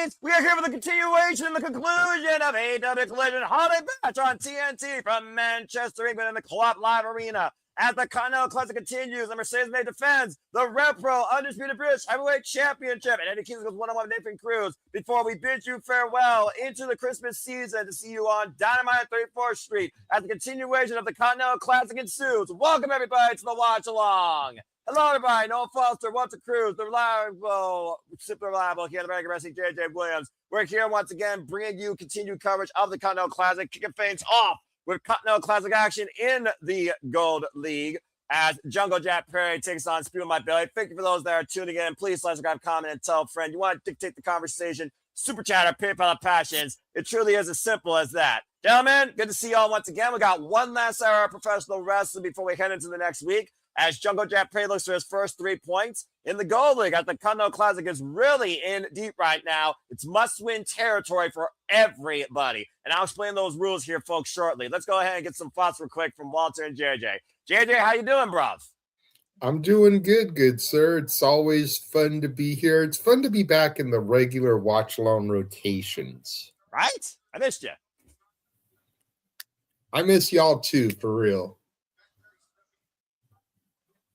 Fiends, we are here for the continuation and the conclusion of AEW Collision Holiday Match on TNT from Manchester, England in the Co-op Live Arena. As the Continental Classic continues, the Mercedes-Benz defends the RevPro Undisputed British Heavyweight Championship, and Eddie Kingston goes one-on-one with Nathan Cruz before we bid you farewell into the Christmas season to see you on Dynamite 34th Street as the continuation of the Continental Classic ensues. Welcome, everybody, to the watch-along. Hello, everybody. Noah Foster, Walter Cruz, the reliable, super reliable here at American Wrestling, JJ Williams. We're here once again bringing you continued coverage of the Continental Classic, kicking things off with Continental Classic action in the Gold League as Jungle Jack Perry takes on Speedball My Belly. Thank you for those that are tuning in. Please like, subscribe, comment, and tell a friend. You want to dictate the conversation, super chat or PayPal of passions. It truly is as simple as that. Gentlemen, good to see y'all once again. We got one last hour of professional wrestling before we head into the next week as Jungle Jack Perry looks for his first 3 points in the Gold League. As the Continental Classic is really in deep right now. It's must-win territory for everybody. And I'll explain those rules here, folks, shortly. Let's go ahead and get some thoughts real quick from Walter and JJ. JJ, how you doing, bruv? I'm doing good, sir. It's always fun to be here. It's fun to be back in the regular watch-along rotations. Right? I missed you. I miss y'all too, for real.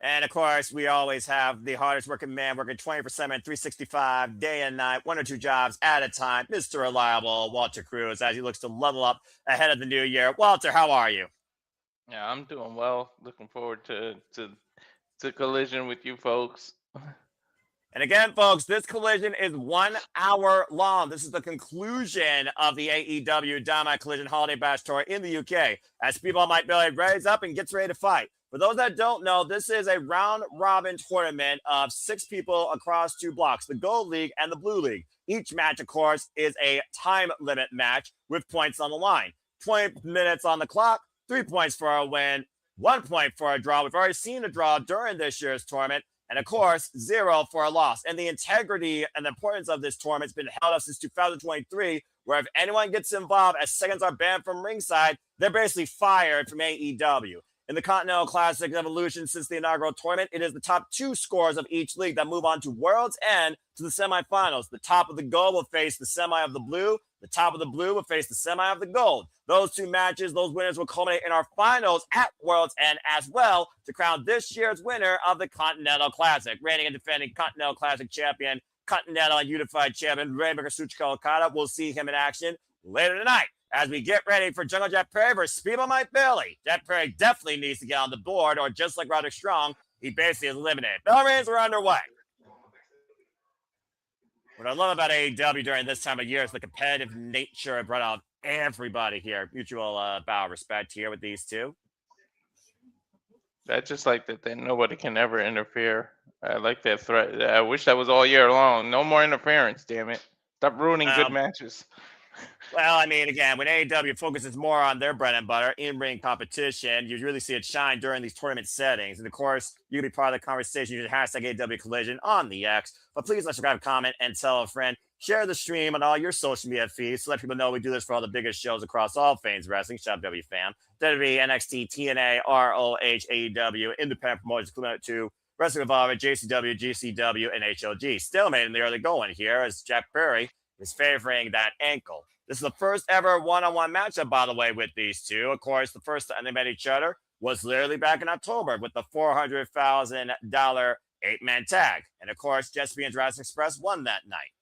And, of course, we always have the hardest working man working 24/7, 365, day and night, 1 or 2 jobs at a time, Mr. Reliable, Walter Cruz, as he looks to level up ahead of the new year. Walter, how are you? Yeah, I'm doing well. Looking forward to Collision with you folks. And again, folks, this collision is 1 hour long. This is the conclusion of the AEW Dynamite Collision Holiday Bash Tour in the UK as Speedball My Belly raises up and gets ready to fight. For those that don't know, this is a round-robin tournament of 6 people across 2 blocks, the Gold League and the Blue League. Each match, of course, is a time limit match with points on the line. 20 minutes on the clock, 3 points for a win, 1 point for a draw. We've already seen a draw during this year's tournament, and, of course, 0 for a loss. And the integrity and the importance of this tournament has been held up since 2023, where if anyone gets involved as seconds are banned from ringside, they're basically fired from AEW. In the Continental Classic evolution since the inaugural tournament, it is the top 2 scores of each league that move on to World's End to the semifinals. The top of the gold will face the semi of the blue. The top of the blue will face the semi of the gold. Those 2 matches, those winners will culminate in our finals at World's End as well to crown this year's winner of the Continental Classic. Reigning and defending Continental Classic champion, Continental and Unified champion, Kazuchika Okada. We'll see him in action later tonight as we get ready for Jungle Jack Perry versus Speedball My Belly. Jack Perry definitely needs to get on the board, or just like Roderick Strong, he basically is eliminated. Bell rings are underway. What I love about AEW during this time of year is the competitive nature brought out everybody here. Mutual bow of respect here with these 2. I just like that nobody can ever interfere. I like that threat. I wish that was all year long. No more interference, damn it. Stop ruining good matches. Well, I mean, again, when AEW focuses more on their bread and butter, in-ring competition, you really see it shine during these tournament settings. And, of course, you can be part of the conversation using hashtag AEW Collision on the X. But please let subscribe, comment, and tell a friend. Share the stream on all your social media feeds to let people know we do this for all the biggest shows across all things wrestling. Shout out WFAM, WWE, NXT, TNA, ROH, AEW, independent promotions, including to Wrestling Evolver, JCW, GCW, and HLG. Stalemate in the early going here as Jack Perry is favoring that ankle. This is the first ever one-on-one matchup, by the way, with these 2. Of course, the first time they met each other was literally back in October with the $400,000 8-man tag. And, of course, Jesse and Jurassic Express won that night.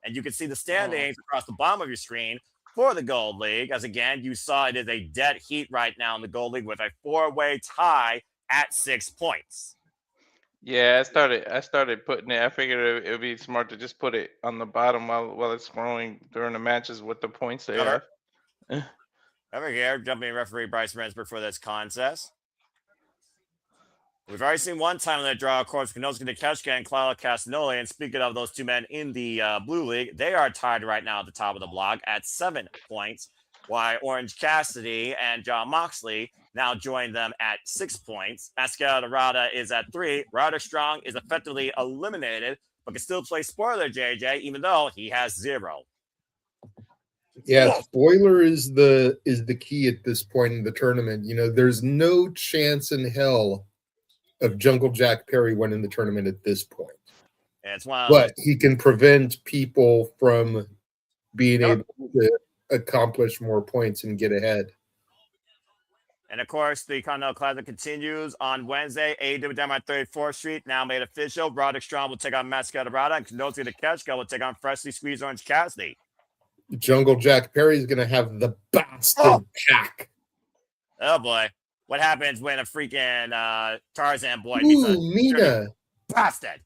And you can see the standings across the bottom of your screen for the Gold League. As, again, you saw it is a dead heat right now in the Gold League with a 4-way tie at 6 points. Yeah, I started putting it. I figured it would be smart to just put it on the bottom while it's scrolling during the matches with the points they have. Over here, jumping referee Bryce Rensburg for this contest. We've already seen one time in that draw, of course, Konosuke Takeshita and Claudio Castagnoli. And speaking of those 2 men in the Blue League, they are tied right now at the top of the block at 7 points, while Orange Cassidy and John Moxley now join them at 6 points. Mascara Dorada is at 3. Roderick Strong is effectively eliminated, but can still play spoiler, JJ, even though he has 0. Yeah, spoiler is the key at this point in the tournament. You know, there's no chance in hell of Jungle Jack Perry winning the tournament at this point. And it's one of but he can prevent people from being Yep. able to accomplish more points and get ahead. And of course, the Continental Classic continues on Wednesday. AEW Dynamite 34th Street now made official. Roderick Strong will take on Mascara, and Knozi the Ketchka will take on Freshly Squeezed Orange Cassidy. Jungle Jack Perry is going to have the bastard pack. Oh boy, what happens when a freaking Tarzan boy beats a Mina bastard?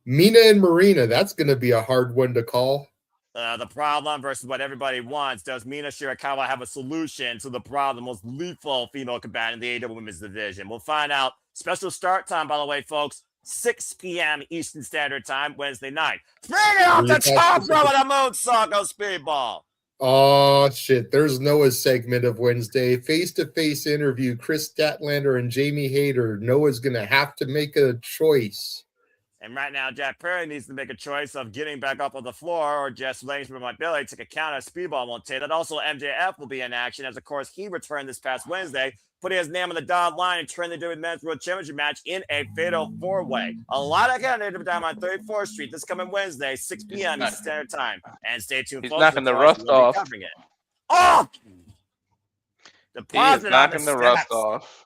Mina and Marina. That's going to be a hard one to call. The problem versus what everybody wants. Does Mina Shirakawa have a solution to the problem? Most lethal female combatant in the AEW Women's Division. We'll find out. Special start time, by the way, folks. 6 p.m. Eastern Standard Time, Wednesday night. Bring it off the top row of the moonsault, go Speedball. Oh, shit. There's Noah's segment of Wednesday. Face-to-face interview, Chris Statlander and Jamie Hayter. Noah's going to have to make a choice. And right now, Jack Perry needs to make a choice of getting back up on the floor or just laying from my belly, take a counter. Speedball won't take that. Also, MJF will be in action as, of course, he returned this past Wednesday, putting his name on the dotted line and turning the Men's World Championship match in a fatal four-way. A lot of candidates down on 34th Street this coming Wednesday, 6 p.m. Eastern Standard Time. And stay tuned, he's folks. Knocking the rust off. Oh! He's knocking the rust off.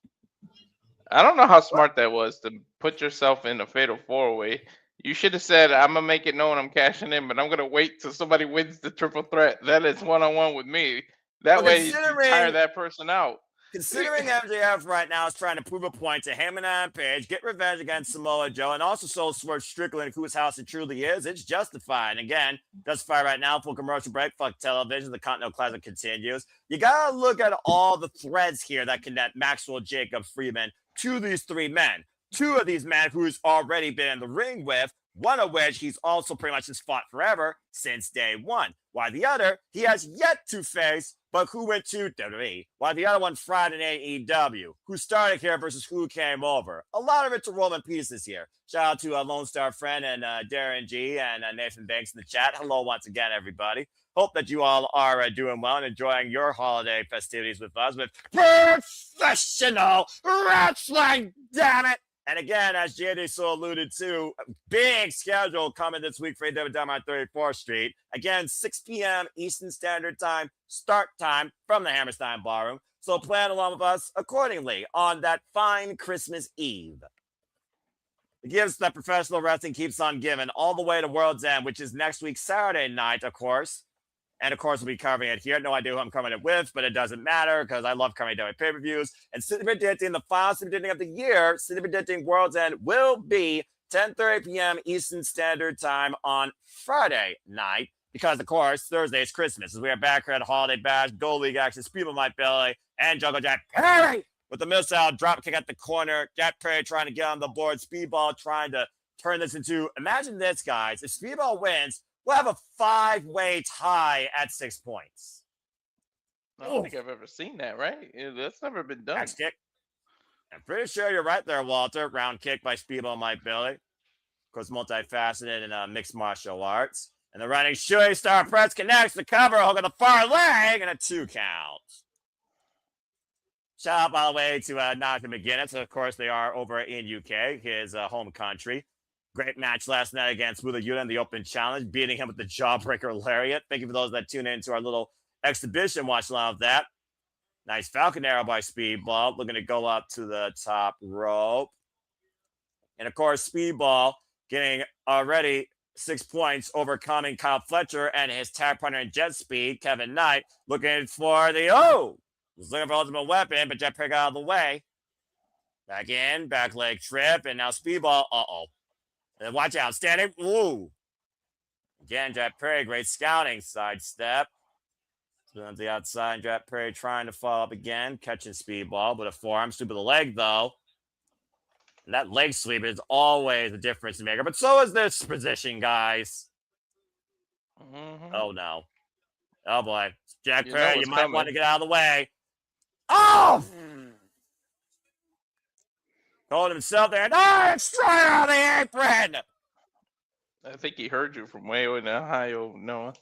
I don't know how smart that was to put yourself in a fatal four-way. You should have said, I'm going to make it known I'm cashing in, but I'm going to wait till somebody wins the triple threat. That is one-on-one with me. That way you tire that person out. Considering MJF right now is trying to prove a point to him and Adam Page, get revenge against Samoa Joe, and also show Swerve Strickland whose house it truly is, it's justified. And again, justified right now. Full commercial break. Fuck television. The Continental Classic continues. You got to look at all the threads here that connect Maxwell Jacob Freeman to these three men. Two of these men who's already been in the ring with, one of which he's also pretty much just fought forever since day one. While the other, he has yet to face, but who went to WWE. While the other one fried in AEW. Who started here versus who came over. A lot of interwoven pieces here. Shout out to Lone Star Friend and Darren G and Nathan Banks in the chat. Hello once again, everybody. Hope that you all are doing well and enjoying your holiday festivities with us with professional wrestling, damn it! And again, as JD so alluded to, big schedule coming this week for AEW Dynamite 34th Street. Again, 6 p.m. Eastern Standard Time, start time from the Hammerstein Ballroom. So plan along with us accordingly on that fine Christmas Eve. The gifts that professional wrestling keeps on giving all the way to World's End, which is next week, Saturday night, of course. And, of course, we'll be covering it here. No idea who I'm covering it with, but it doesn't matter because I love covering WWE pay-per-views. And City Predicting, the final City Predicting of the year, City Predicting World's End will be 10:30 p.m. Eastern Standard Time on Friday night because, of course, Thursday is Christmas. As we are back here at Holiday Bash, Gold League action, Speedball My Belly, and Jungle Jack Perry with the missile drop kick at the corner. Jack Perry trying to get on the board. Speedball trying to turn this into, imagine this, guys. If Speedball wins, we'll have a 5-way tie at 6 points. I don't think I've ever seen that, right? That's never been done. Next kick. I'm pretty sure you're right there, Walter. Round kick by Speedball Mike Billy. Of course, multifaceted in mixed martial arts. And the running shooting star press connects the cover, hook on the far leg, and a 2 count. Shout out, by the way, to Nathan McGinnis. Of course, they are over in UK, his home country. Great match last night against Wheeler Yuta in the open challenge, beating him with the jawbreaker lariat. Thank you for those that tune in to our little exhibition watch along with that. Nice Falcon arrow by Speedball, looking to go up to the top rope. And of course, Speedball getting already 6 points, overcoming Kyle Fletcher and his tag partner in Jet Speed, Kevin Knight, looking for the, was looking for ultimate weapon, but Jet Perry got out of the way. Back in, back leg trip, and now Speedball, And watch out, standing. Ooh. Again, Jack Perry, great scouting. Sidestep. On the outside, Jack Perry trying to follow up again. Catching Speedball with a forearm. Stupid leg, though. And that leg sweep is always a difference maker. But so is this position, guys. Mm-hmm. Oh, no. Oh, boy. Jack Perry, you might coming. want to get out of the way. Oh! Holding himself there. No, destroyer on the apron. I think he heard you from way in Ohio, Noah.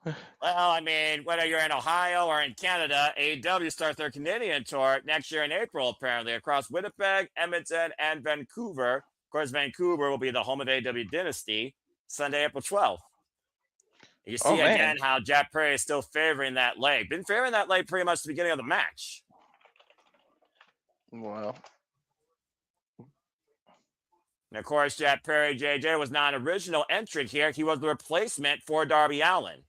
Well, I mean, whether you're in Ohio or in Canada, AEW starts their Canadian tour next year in April, apparently, across Winnipeg, Edmonton, and Vancouver. Of course, Vancouver will be the home of AEW Dynasty, Sunday, April 12th. You see again how Jack Perry is still favoring that leg. Been favoring that leg pretty much at the beginning of the match. Well. And of course, Jack Perry, JJ, was not an original entrant here. He was the replacement for Darby Allin.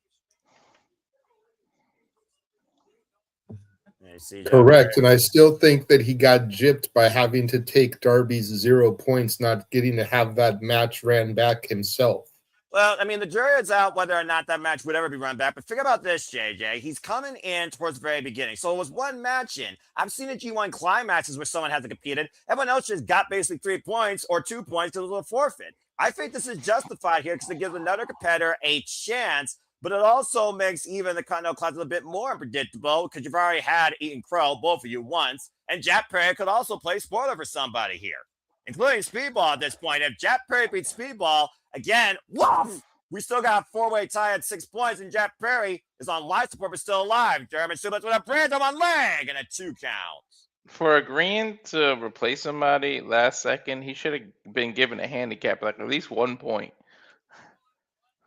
Correct. And I still think that he got gypped by having to take Darby's 0 points, not getting to have that match ran back himself. Well, I mean, the jury is out whether or not that match would ever be run back. But think about this, JJ. He's coming in towards the very beginning. So it was one match in. I've seen a G1 climaxes where someone hasn't competed. Everyone else just got basically 3 points or 2 points because it was a forfeit. I think this is justified here because it gives another competitor a chance. But it also makes even the Continental class a bit more unpredictable because you've already had Eaton Crow, both of you, once. And Jack Perry could also play spoiler for somebody here, including Speedball at this point. If Jack Perry beats Speedball, again, woof, we still got a 4-way tie at 6 points, and Jack Perry is on life support but still alive. German suplex with a Brandon on leg and a 2 count. For agreeing to replace somebody last second, he should have been given a handicap, like at least 1 point.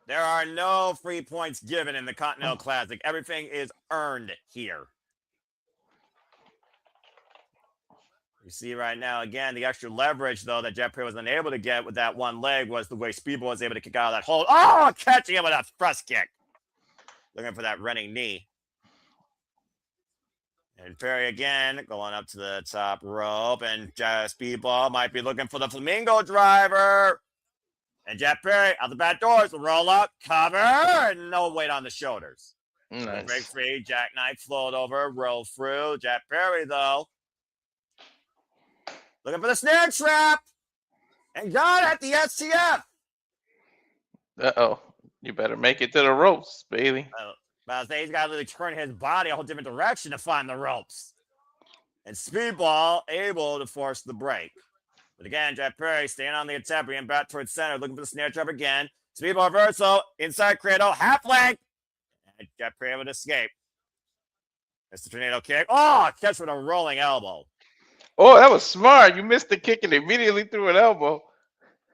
There are no free points given in the Continental Classic. Everything is earned here. You see right now, again, the extra leverage, though, that Jeff Perry was unable to get with that one leg was the way Speedball was able to kick out of that hold. Oh, catching him with a thrust kick. Looking for that running knee. And Perry again going up to the top rope. And Speedball might be looking for the Flamingo driver. And Jack Perry out the back doors, roll up, cover, and no weight on the shoulders. Nice. Break free, jackknife, float over, roll through. Jack Perry, though, looking for the snare trap. And got it at the STF. Uh-oh. You better make it to the ropes, Bailey. But he's got to really turn his body a whole different direction to find the ropes. And Speedball able to force the break. But again, Jack Perry staying on the attack, bringing back towards center, looking for the snare trap again. Speedball reversal, inside cradle, half length. And Jack Perry able to escape. Mr. Tornado kick. Oh, catch with a rolling elbow. Oh, that was smart. You missed the kick and immediately threw an elbow.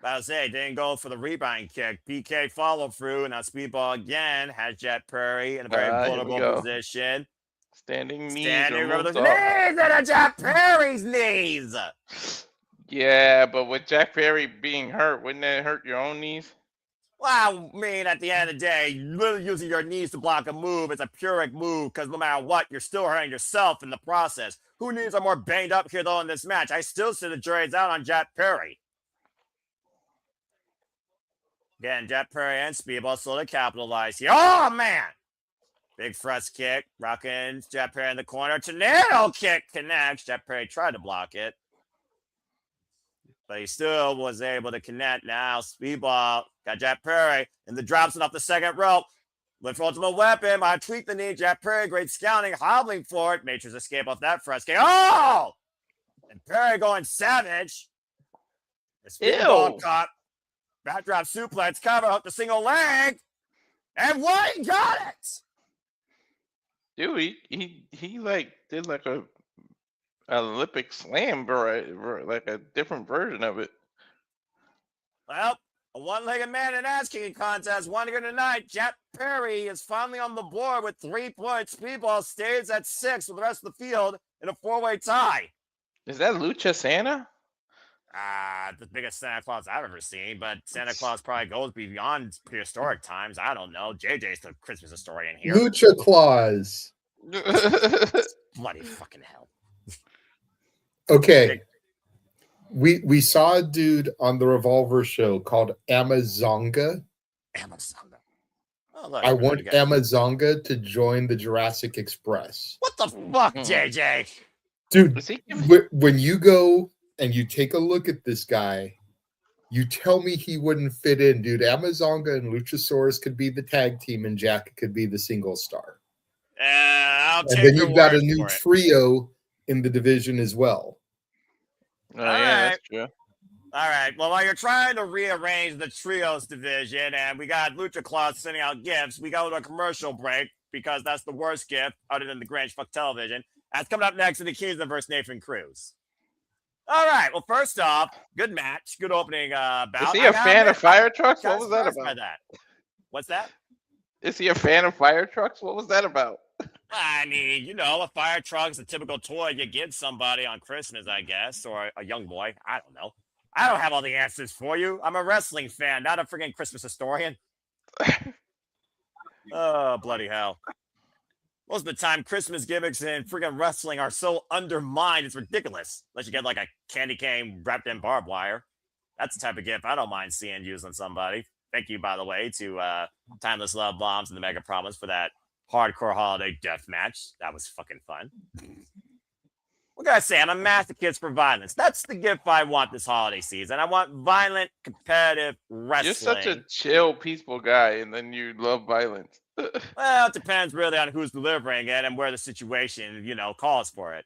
I was saying, didn't go for the rebound kick. PK follow through. Now Speedball again has Jack Perry in a very vulnerable position. Standing knees. Standing over the knees and Jack Perry's knees. Yeah, but with Jack Perry being hurt, wouldn't that hurt your own knees? Well, I mean, at the end of the day, you're literally using your knees to block a move. It's a Pyrrhic move because no matter what, you're still hurting yourself in the process. Who knees are more banged up here, though, in this match? I still see the jury's out on Jack Perry. Again, Jack Perry and Speedball still to capitalize here. Oh, man! Big thrust kick. Rocking Jack Perry in the corner. Tornado kick connects. Jack Perry tried to block it. But he still was able to connect. Now Speedball got Jack Perry and the drops it off the second rope. Went for ultimate weapon. I tweaked the knee. Jack Perry, great scouting, hobbling for it. Matrix escape off that thrust kick. Oh! And Perry going savage. The Speedball caught. Backdrop suplex cover, hook the single leg. And Wayne got it. Dude, he like did like a Olympic slam, like a different version of it. Well, a one-legged man in ass kicking contest. One here tonight. Jack Perry is finally on the board with 3 points. Speedball stays at 6 with the rest of the field in a 4-way tie. Is that Lucha Santa? The biggest Santa Claus I've ever seen, but Santa Claus probably goes beyond prehistoric times. I don't know. JJ's the Christmas historian here. Lucha Claus. Bloody fucking hell. Okay. We saw a dude on the Revolver show called Amazonga. Amazonga. Oh, look, I want Amazonga to join the Jurassic Express. What the fuck, JJ? Dude, when you go and you take a look at this guy, you tell me he wouldn't fit in, dude. Amazonga and Luchasaurus could be the tag team and Jack could be the single star. I'll take and then your you've got a word new for it. trio in the division as well. Oh, yeah, that's true. All right. Well, while you're trying to rearrange the trios division and we got Lucha Claus sending out gifts, we go to a commercial break because that's the worst gift other than the Grange Fuck Television. That's coming up next in the Kingston versus Nathan Cruz. All right. Well, first off, good match. Good opening bout. Is he a fan of fire trucks? What was that about? What's that? Is he a fan of fire trucks? What was that about? I mean, you know, a fire truck is a typical toy you give somebody on Christmas, I guess, or a young boy. I don't know. I don't have all the answers for you. I'm a wrestling fan, not a freaking Christmas historian. Oh, bloody hell. Most of the time, Christmas gimmicks in freaking wrestling are so undermined, it's ridiculous. Unless you get like a candy cane wrapped in barbed wire. That's the type of gift I don't mind seeing used on somebody. Thank you, by the way, to Timeless Love Bombs and the Mega Promise for that hardcore holiday death match. That was fucking fun. What can I say? I'm a masochist for violence. That's the gift I want this holiday season. I want violent, competitive wrestling. You're such a chill, peaceful guy, and then you love violence. Well, it depends really on who's delivering it and where the situation, you know, calls for it.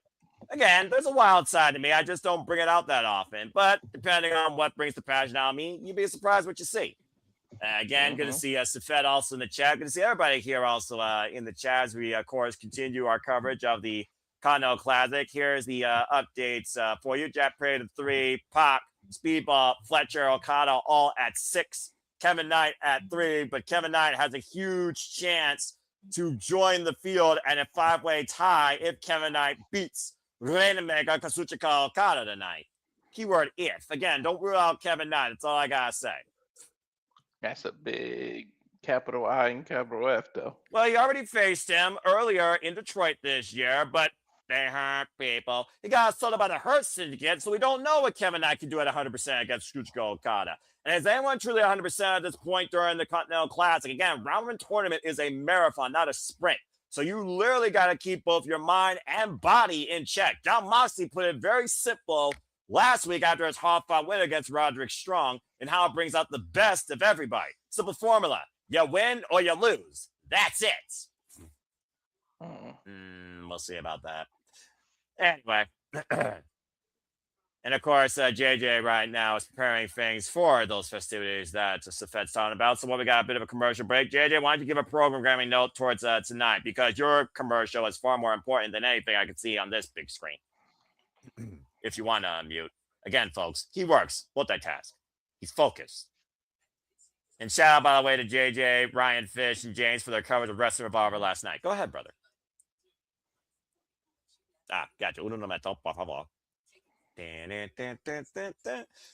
Again, there's a wild side to me. I just don't bring it out that often. But depending on what brings the passion out of me, you'd be surprised what you see. Again, good to see Safed also in the chat. Good to see everybody here also in the chat as we, of course, continue our coverage of the Continental Classic. Here's the updates for you. Jack Parade at 3, Pac, Speedball, Fletcher, Okada all at 6. Kevin Knight at 3, but Kevin Knight has a huge chance to join the field and a 5-way tie if Kevin Knight beats Rainmaker Kazuchika Okada tonight. Keyword if. Again, don't rule out Kevin Knight. That's all I gotta say. That's a big capital I and capital F, though. Well, he already faced him earlier in Detroit this year, but they hurt people. He got assaulted by the Hurt Syndicate, so we don't know what Kevin Knight can do at 100% against Kazuchika Okada. And is anyone truly 100% at this point during the Continental Classic? Again, round one tournament is a marathon, not a sprint. So you literally got to keep both your mind and body in check. Jon Moxley put it very simple last week after his hard-fought win against Roderick Strong and how it brings out the best of everybody. Simple formula. You win or you lose. That's it. We'll see about that. Anyway. And of course, JJ right now is preparing things for those festivities that Safed's talking about. So, we got a bit of a commercial break. JJ, why don't you give a programming note towards tonight? Because your commercial is far more important than anything I can see on this big screen. If you want to unmute. Again, folks, he works multitask. He's focused. And shout out, by the way, to JJ, Ryan Fish, and James for their coverage of Wrestling Revolver last night. Go ahead, brother. Gotcha. Uno momento, por favor.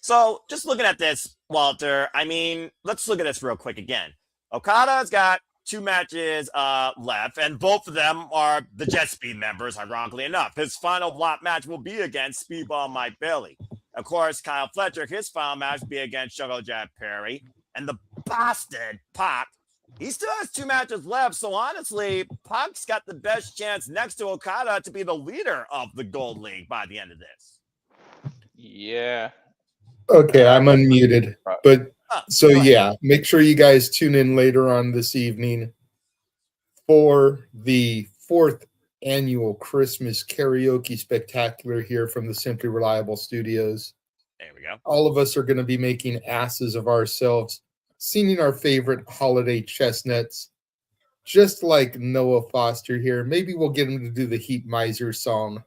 So, just looking at this, Walter, I mean, let's look at this real quick again. Okada's got 2 matches left, and both of them are the Jet Speed members, ironically enough. His final block match will be against Speedball Mike Bailey. Of course, Kyle Fletcher, his final match will be against Jungle Jack Perry. And the bastard, Pac, he still has 2 matches left. So, honestly, Pac's got the best chance next to Okada to be the leader of the Gold League by the end of this. Yeah. Okay, I'm unmuted. But so yeah, make sure you guys tune in later on this evening for the 4th annual Christmas karaoke spectacular here from the Simply Reliable Studios. There we go. All of us are going to be making asses of ourselves, singing our favorite holiday chestnuts, just like Noah Foster here. Maybe we'll get him to do the Heat Miser song.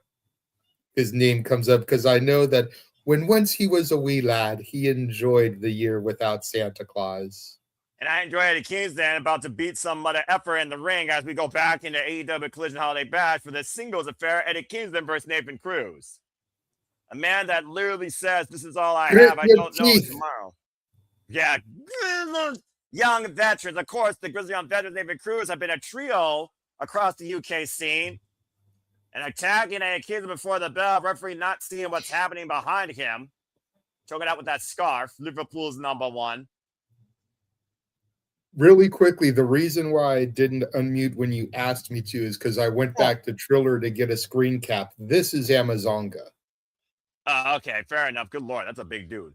His name comes up because I know that when once he was a wee lad, he enjoyed the year without Santa Claus. And I enjoy Eddie Kingston about to beat some mother effer in the ring as we go back into AEW Collision Holiday Bash for the singles affair, Eddie Kingston versus Nathan Cruz. A man that literally says, this is all I have. I don't know tomorrow. Yeah. Young veterans. Of course, the Grizzly Young Veterans, Nathan Cruz, have been a trio across the UK scene. And attacking a kid before the bell, referee not seeing what's happening behind him. Choking out with that scarf. Liverpool's #1. Really quickly, the reason why I didn't unmute when you asked me to is because I went back to Triller to get a screen cap. This is Amazonga. Okay, fair enough. Good Lord, that's a big dude.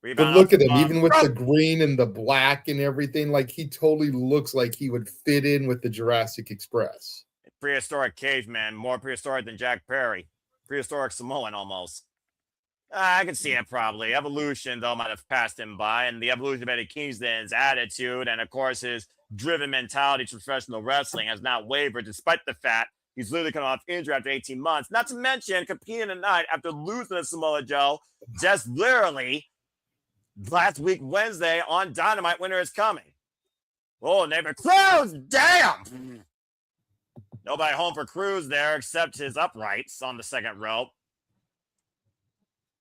But look at him, even with the green and the black and everything, like he totally looks like he would fit in with the Jurassic Express. Prehistoric caveman, more prehistoric than Jack Perry. Prehistoric Samoan almost. I can see it probably. Evolution, though, might have passed him by. And the evolution of Eddie Kingston's attitude and, of course, his driven mentality to professional wrestling has not wavered, despite the fact he's literally coming off injury after 18 months. Not to mention competing tonight after losing to Samoa Joe just literally last week, Wednesday, on Dynamite. Winter is coming. Oh, neighbor Cruz! Damn! Nobody home for Cruz there except his uprights on the second rope.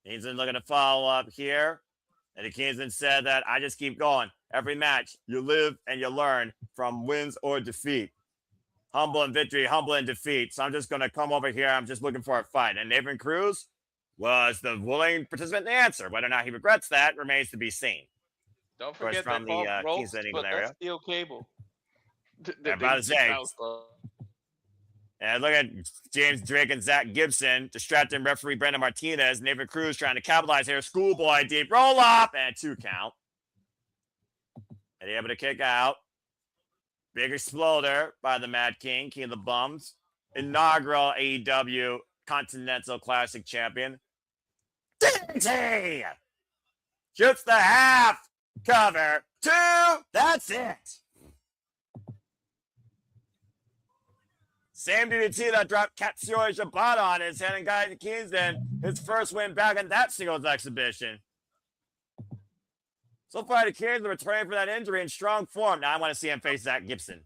Kingston looking to follow up here. And Kingston said that I just keep going. Every match, you live and you learn from wins or defeat. Humble in victory, humble in defeat. So I'm just going to come over here. I'm just looking for a fight. And Nathan Cruz was the willing participant to answer. Whether or not he regrets that remains to be seen. Don't forget from that the ropes, Kingston but area. that's steel cable. About to say. And look at James Drake and Zach Gibson distracting referee Brandon Martinez. Nathan Cruz trying to capitalize here. Schoolboy deep roll up and 2 count. And able to kick out. Big exploder by the Mad King, King of the Bums. Inaugural AEW Continental Classic Champion. DDT! Shoots the half. Cover. 2. That's it. Same DDT that dropped Katsuyori Shibata on his head and got Kingston his first win back in that singles exhibition. So far, the Kingston returning from that injury in strong form. Now I want to see him face Zach Gibson.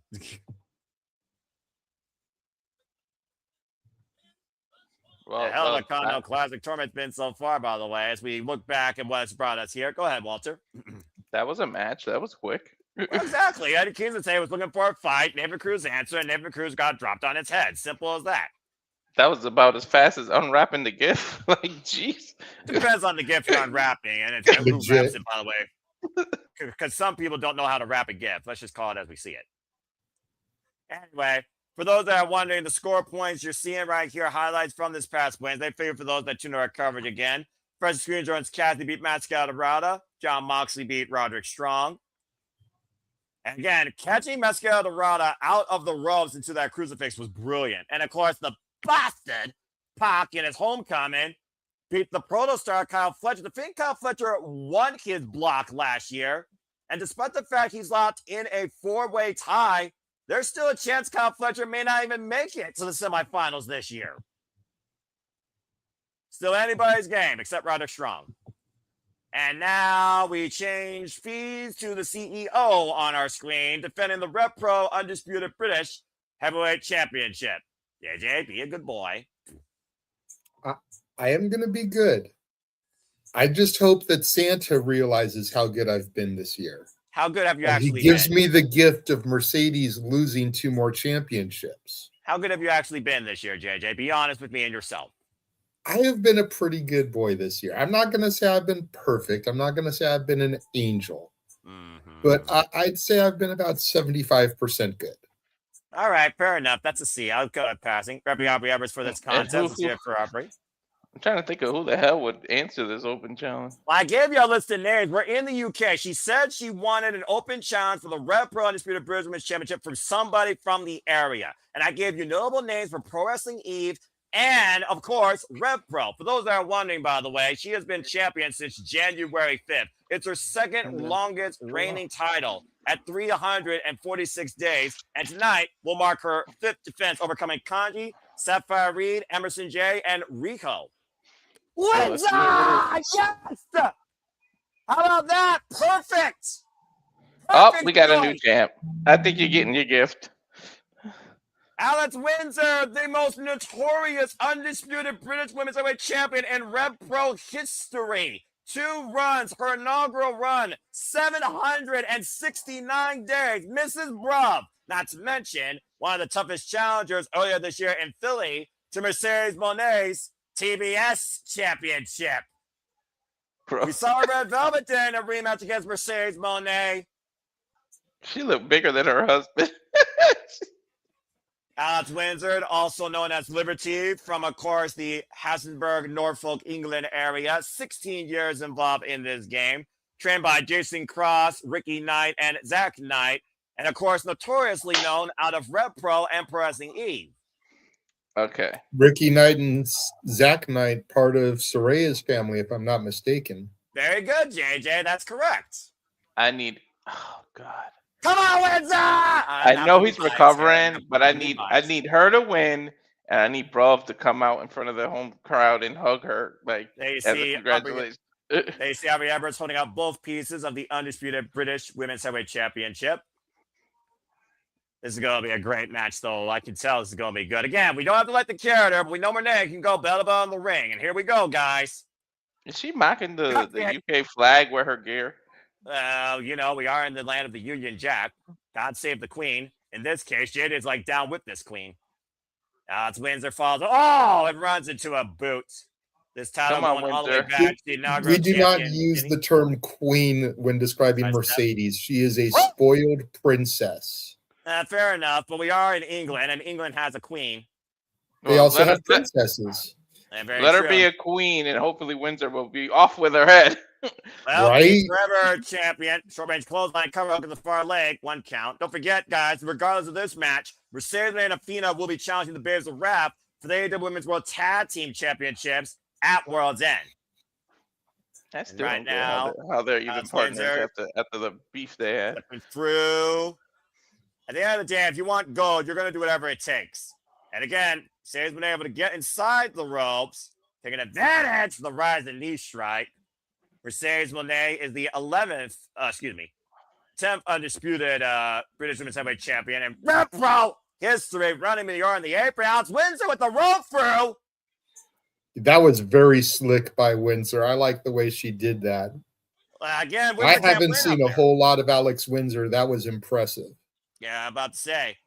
Well, hell of a Continental Classic tournament's been so far, by the way, as we look back at what's brought us here. Go ahead, Walter. That was a match. That was quick. Well, exactly. Eddie Kingston said he was looking for a fight. Nathan Cruz answered, and Nathan Cruz got dropped on its head. Simple as that. That was about as fast as unwrapping the gift. Like, jeez. Depends on the gift you're unwrapping, and it's who wraps it, by the way. Because some people don't know how to wrap a gift. Let's just call it as we see it. Anyway, for those that are wondering, the score points you're seeing right here, highlights from this past Wednesday. Figure for those that tune to our coverage again. First screen, Jones Cassidy beat Matt Scalderada. John Moxley beat Roderick Strong. And again, catching Mascara out of the ropes into that crucifix was brilliant. And of course, the bastard Pac in his homecoming beat the protostar Kyle Fletcher. The thing Kyle Fletcher won his block last year. And despite the fact he's locked in a 4-way tie, there's still a chance Kyle Fletcher may not even make it to the semifinals this year. Still anybody's game except Roderick Strong. And now we change fees to the CEO on our screen, defending the Rep Pro Undisputed British Heavyweight Championship. JJ, be a good boy. I am going to be good. I just hope that Santa realizes how good I've been this year. How good have you actually been? He gives me the gift of Mercedes losing 2 more championships. How good have you actually been this year, JJ? Be honest with me and yourself. I have been a pretty good boy this year. I'm not going to say I've been perfect. I'm not going to say I've been an angel. Mm-hmm. But I'd say I've been about 75% good. All right, fair enough. That's a C. I'll go at passing. Repping Aubrey Evers for this contest. Let's hear it for Aubrey. I'm trying to think of who the hell would answer this open challenge. Well, I gave you a list of names. We're in the UK. She said she wanted an open challenge for the Red Pro Undisputed British Women's Championship from somebody from the area. And I gave you notable names for Pro Wrestling Eve and, of course, Rev Pro. For those that are wondering, by the way, she has been champion since January 5th. It's her second longest reigning title at 346 days. And tonight will mark her 5th defense, overcoming Kanji, Sapphire Reed, Emerson J, and Rico. Yes! How about that? Perfect! Oh, we got a new champ. I think you're getting your gift. Alex Windsor, the most notorious undisputed British Women's Heavyweight Champion in Rev Pro history. 2 runs, her inaugural run, 769 days. Mrs. Bruv, not to mention one of the toughest challengers earlier this year in Philly to Mercedes Moné's TBS Championship. Bro. We saw Red Velvet there in a rematch against Mercedes Moné. She looked bigger than her husband. Alex Windsor, also known as Liberty, from, of course, the Hassenburg, Norfolk, England area. 16 years involved in this game. Trained by Jason Cross, Ricky Knight, and Zach Knight. And, of course, notoriously known out of Rev Pro and Pro Wrestling Eve. Okay. Ricky Knight and Zach Knight, part of Soraya's family, if I'm not mistaken. Very good, JJ. That's correct. Oh, God. Come on, Windsor! I know he's recovering, but I need her to win, and I need Bruv to come out in front of the home crowd and hug her. Like, congratulations. They see Aubrey Edwards holding out both pieces of the undisputed British Women's Heavyweight Championship. This is going to be a great match, though. I can tell this is going to be good. Again, we don't have to let the character, but we know Moné can go bell to bell in the ring. And here we go, guys. Is she mocking the UK flag with her gear? You know, we are in the land of the Union Jack. God save the Queen. In this case, Jade is like down with this Queen. It's Windsor falls. Oh, it runs into a boot. This title going all the way back to the inaugural We do not champion, use Jenny. the term queen when describing Mercedes. She is a spoiled princess. Fair enough, but we are in England, and England has a queen. They also have princesses. Let her be a queen, and hopefully Windsor will be off with her head. Well, right? Forever champion, short range clothesline cover up in the far leg, 1 count. Don't forget, guys, regardless of this match, Mercedes and Athena will be challenging the Babes of Wrath for the AEW Women's World Tag Team Championships at World's End. I still right don't get now, how they're even partners after the beef they had. Through. At the end of the day, if you want gold, you're going to do whatever it takes. And again, Say's been able to get inside the ropes, taking advantage of the rising knee strike. Mercedes Moné is the 10th undisputed British Women's Heavyweight Champion. And Repro history running the yard in the apron. Alex Windsor with the roll through. That was very slick by Windsor. I like the way she did that. Again, I haven't seen a whole lot of Alex Windsor. That was impressive. Yeah, I'm about to say.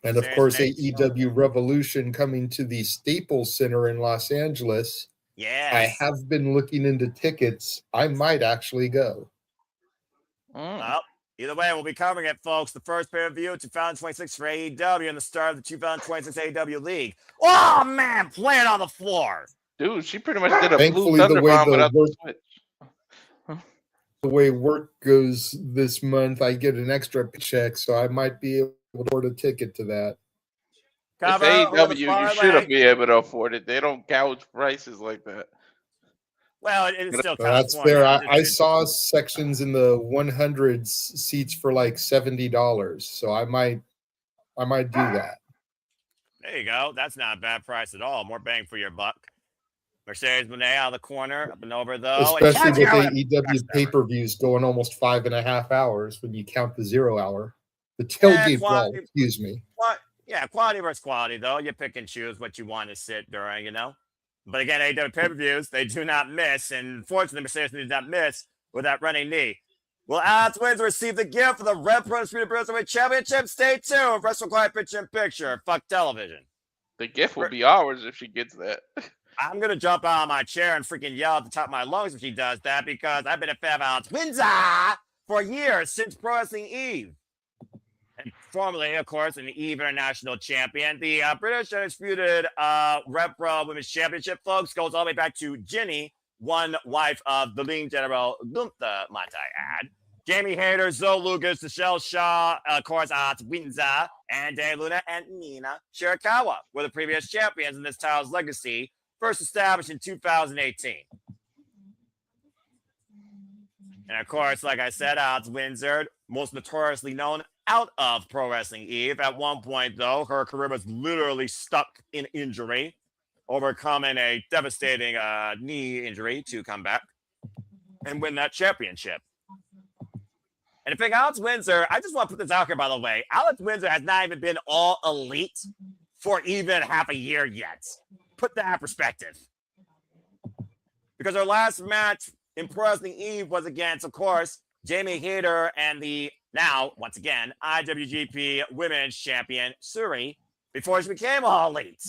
And of course, AEW Revolution coming to the Staples Center in Los Angeles. Yeah, I have been looking into tickets. I might actually go. Well, either way, we'll be covering it, folks. The first pay-per-view 2026 for AEW and the start of the 2026 AEW League. Oh, man, playing on the floor. Dude, she pretty much did a Thankfully, blue thunder bomb without the switch. The way work goes this month, I get an extra check, so I might be able to afford a ticket to that. If AEW, you should be able to afford it. They don't gouge prices like that. Well, it still that's fair. I saw sections in the 100s seats for like $70, so I might do that. There you go. That's not a bad price at all. More bang for your buck. Mercedes Moné out of the corner, up and over though. Especially with AEW pay-per-views going almost 5.5 hours when you count the 0 hour. The tailgate brawl, excuse me. Yeah, quality versus quality, though. You pick and choose what you want to sit during, you know. But again, AEW pay-per-views, they do not miss. And unfortunately, Mercedes did not miss with that running knee. Will Alex Windsor receive the gift for the Red Pro Speed Cruiserweight Championship? Stay tuned. Wrestle Quiet Picture in Picture. Fuck television. The gift will be ours if she gets that. I'm going to jump out of my chair and freaking yell at the top of my lungs if she does that because I've been a fan of Alex Windsor for years since Pro Wrestling Eve. And formerly, of course, an Eve International Champion. The British Undisputed Red Pro Women's Championship, folks, goes all the way back to Ginny, one wife of the leading General Gunther, might I add. Jamie Hayter, Zoe Lucas, Michelle Shaw, of course, Windsor, and Dave Luna and Nina Shirakawa were the previous champions in this title's legacy, first established in 2018. And of course, like I said, Alex Windsor, most notoriously known out of Pro Wrestling Eve. At one point, though, her career was literally stuck in injury, overcoming a devastating knee injury to come back and win that championship. And if Alex Windsor, I just want to put this out here, by the way, Alex Windsor has not even been all elite for even half a year yet. Put that in perspective. Because her last match in Pro Wrestling Eve was against, of course, Jamie Hayter and the now, once again, IWGP Women's Champion, Suri, before she became all elite.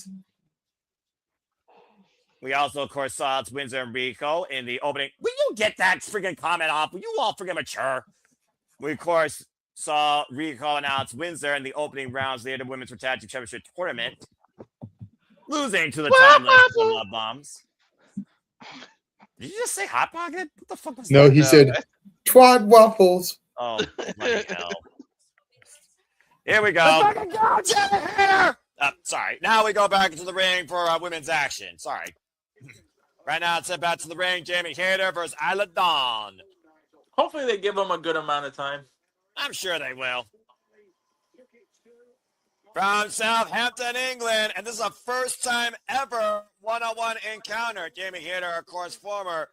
We also, of course, saw Windsor and Rico in the opening. Will you get that freaking comment off? Will you all freaking mature? We, of course, saw Rico and Alex Windsor in the opening rounds of the AEW Women's Tag Team Championship Tournament, losing to the timeless Love Bombs. Did you just say Hot Pocket? What the fuck was that? No, he said Twad Waffles. Oh, bloody hell. Here we go. Sorry. Now we go back into the ring for women's action. Sorry. Right now, it's sent back to the ring. Jamie Hayter versus Isla Dawn. Hopefully they give them a good amount of time. I'm sure they will. From Southampton, England, and this is a first time ever one-on-one encounter. Jamie Hayter, of course, former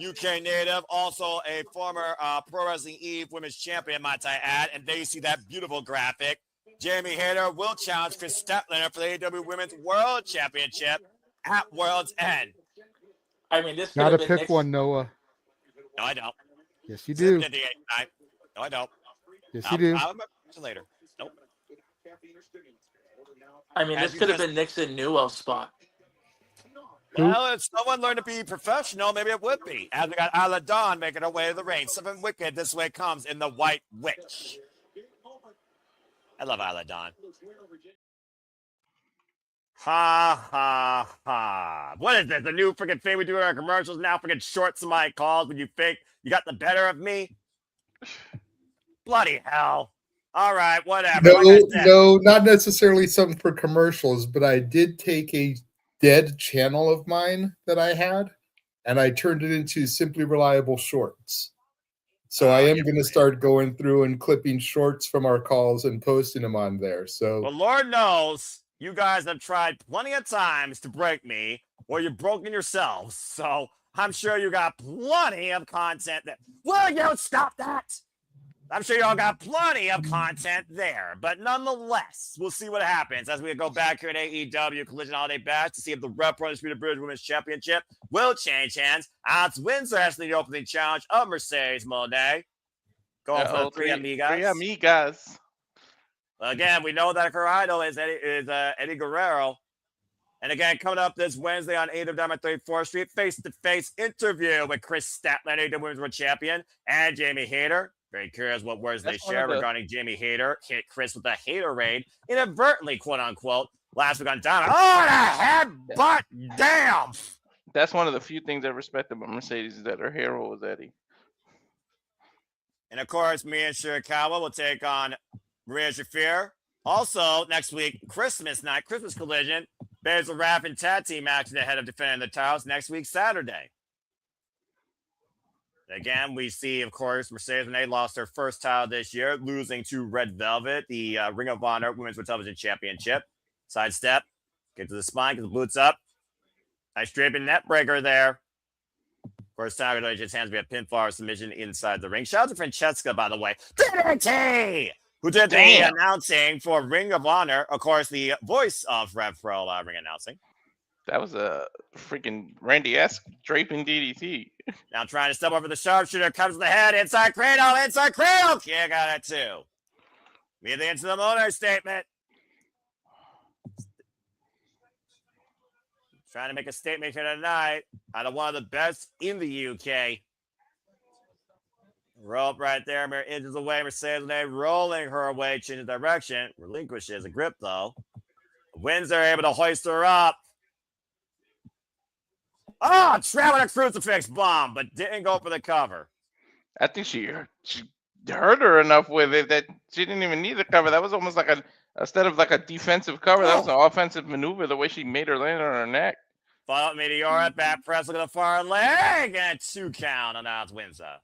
UK native, also a former Pro Wrestling Eve Women's Champion, might I add. And there you see that beautiful graphic. Jamie Hayter will challenge Chris Statlander for the AEW Women's World Championship at World's End. I mean, this could Gotta have been pick Nick's, one, Noah. No, I don't. Yes, you do. No, I don't. Yes, you do. I'll remember later. Nope. I mean, this could have been Nixon Newell's spot. Who? Well, if someone learned to be professional, maybe it would be. As we got Isla Dawn making her way to the ring. Something wicked this way comes in the White Witch. I love Isla Dawn. Ha, ha, ha. What is this? The new freaking thing we do in our commercials now? Freaking short somebody calls when you think you got the better of me? Bloody hell. All right, whatever. No, not necessarily something for commercials, but I did take a dead channel of mine that I had, and I turned it into Simply Reliable Shorts. So I am going to start going through and clipping shorts from our calls and posting them on there. So, well, Lord knows you guys have tried plenty of times to break me, or you've broken yourselves. So I'm sure you got plenty of content that. Will you stop that? I'm sure y'all got plenty of content there, but nonetheless, we'll see what happens as we go back here at AEW Collision Holiday Bash to see if the Rep Undisputed British Women's Championship will change hands. Alex Windsor has the opening challenge of Mercedes Moné. Going for the three amigas. Three amigas. Again, we know that her idol is Eddie Guerrero. And again, coming up this Wednesday on AEW Dynamite 34th Street, face-to-face interview with Chris Statlander, AEW Women's World Champion, and Jamie Hayter. Very curious what words they share regarding Jamie Hayter. Hit Chris with a hater raid inadvertently, quote unquote, last week on Dynamite. Oh, the headbutt! Damn! That's one of the few things I respect about Mercedes is that her hero was Eddie. And of course, me and Shirakawa will take on Maria Shafir. Also, next week, Christmas night, Christmas Collision. Basil Raff and tag team action ahead of defending the titles next week, Saturday. Again, we see, of course, Mercedes Moné lost her first title this year, losing to Red Velvet, the Ring of Honor Women's World Television Championship. Sidestep, get to the spine, get the boots up. Nice draping net breaker there. Of course, Tiger just hands me a pinfall or submission inside the ring. Shout out to Francesca, by the way. DDT! Who did the announcing for Ring of Honor. Of course, the voice of Rev Pro ring announcing. That was a freaking Randy-esque draping DDT. Now trying to step over the sharpshooter, comes to the head, inside cradle, kick out at two. Immediately into the Moné statement. Trying to make a statement here tonight out of one of the best in the UK. Rope right there, mere inches away, Mercedes Moné rolling her away, changing direction. Relinquishes a grip though. Windsor able to hoist her up. Oh, traveling a crucifix bomb, but didn't go for the cover. I think she hurt her enough with it that she didn't even need the cover. That was almost like instead of like a defensive cover, that was an offensive maneuver, the way she made her land on her neck. Follow Meteora, back press, look at the far leg, and a 2 count on Alex Windsor.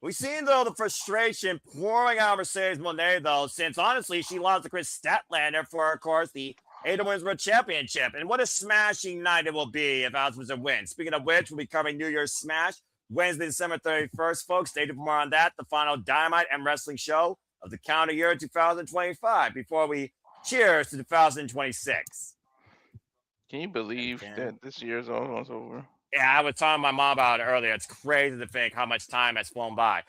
We've seen, though, the frustration pouring out of Mercedes Moné, though, since, honestly, she lost to Chris Statlander for, of course, the AEW Women's World Championship. And what a smashing night it will be if Alex Windsor wins. Speaking of which, we'll be covering New Year's Smash Wednesday, December 31st, folks. Stay tuned for more on that, the final Dynamite and Wrestling show of the calendar year 2025, before we cheers to 2026. Can you believe that this year's almost over? Yeah, I was telling my mom about it earlier. It's crazy to think how much time has flown by.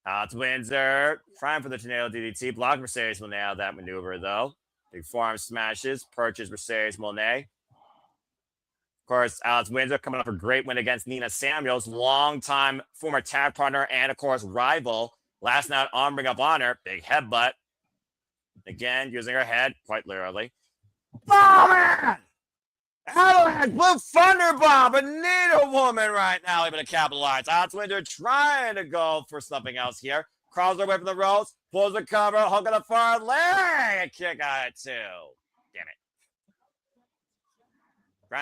It's Windsor trying for the tornado DDT. Block Mercedes Moné out of that maneuver, though. Big forearm smashes. Purchase Mercedes Moné. Of course, Alex Windsor coming off a great win against Nina Samuels, longtime former tag partner and, of course, rival. Last night on Ring of Honor. Big headbutt. Again, using her head, quite literally. Oh, man! Avalanche Blue Thunder Bomb, but neither woman right now able to capitalize. Alex Windsor trying to go for something else here. Crawls away from the ropes, pulls the cover, hook on the far leg, a kick out at 2. Damn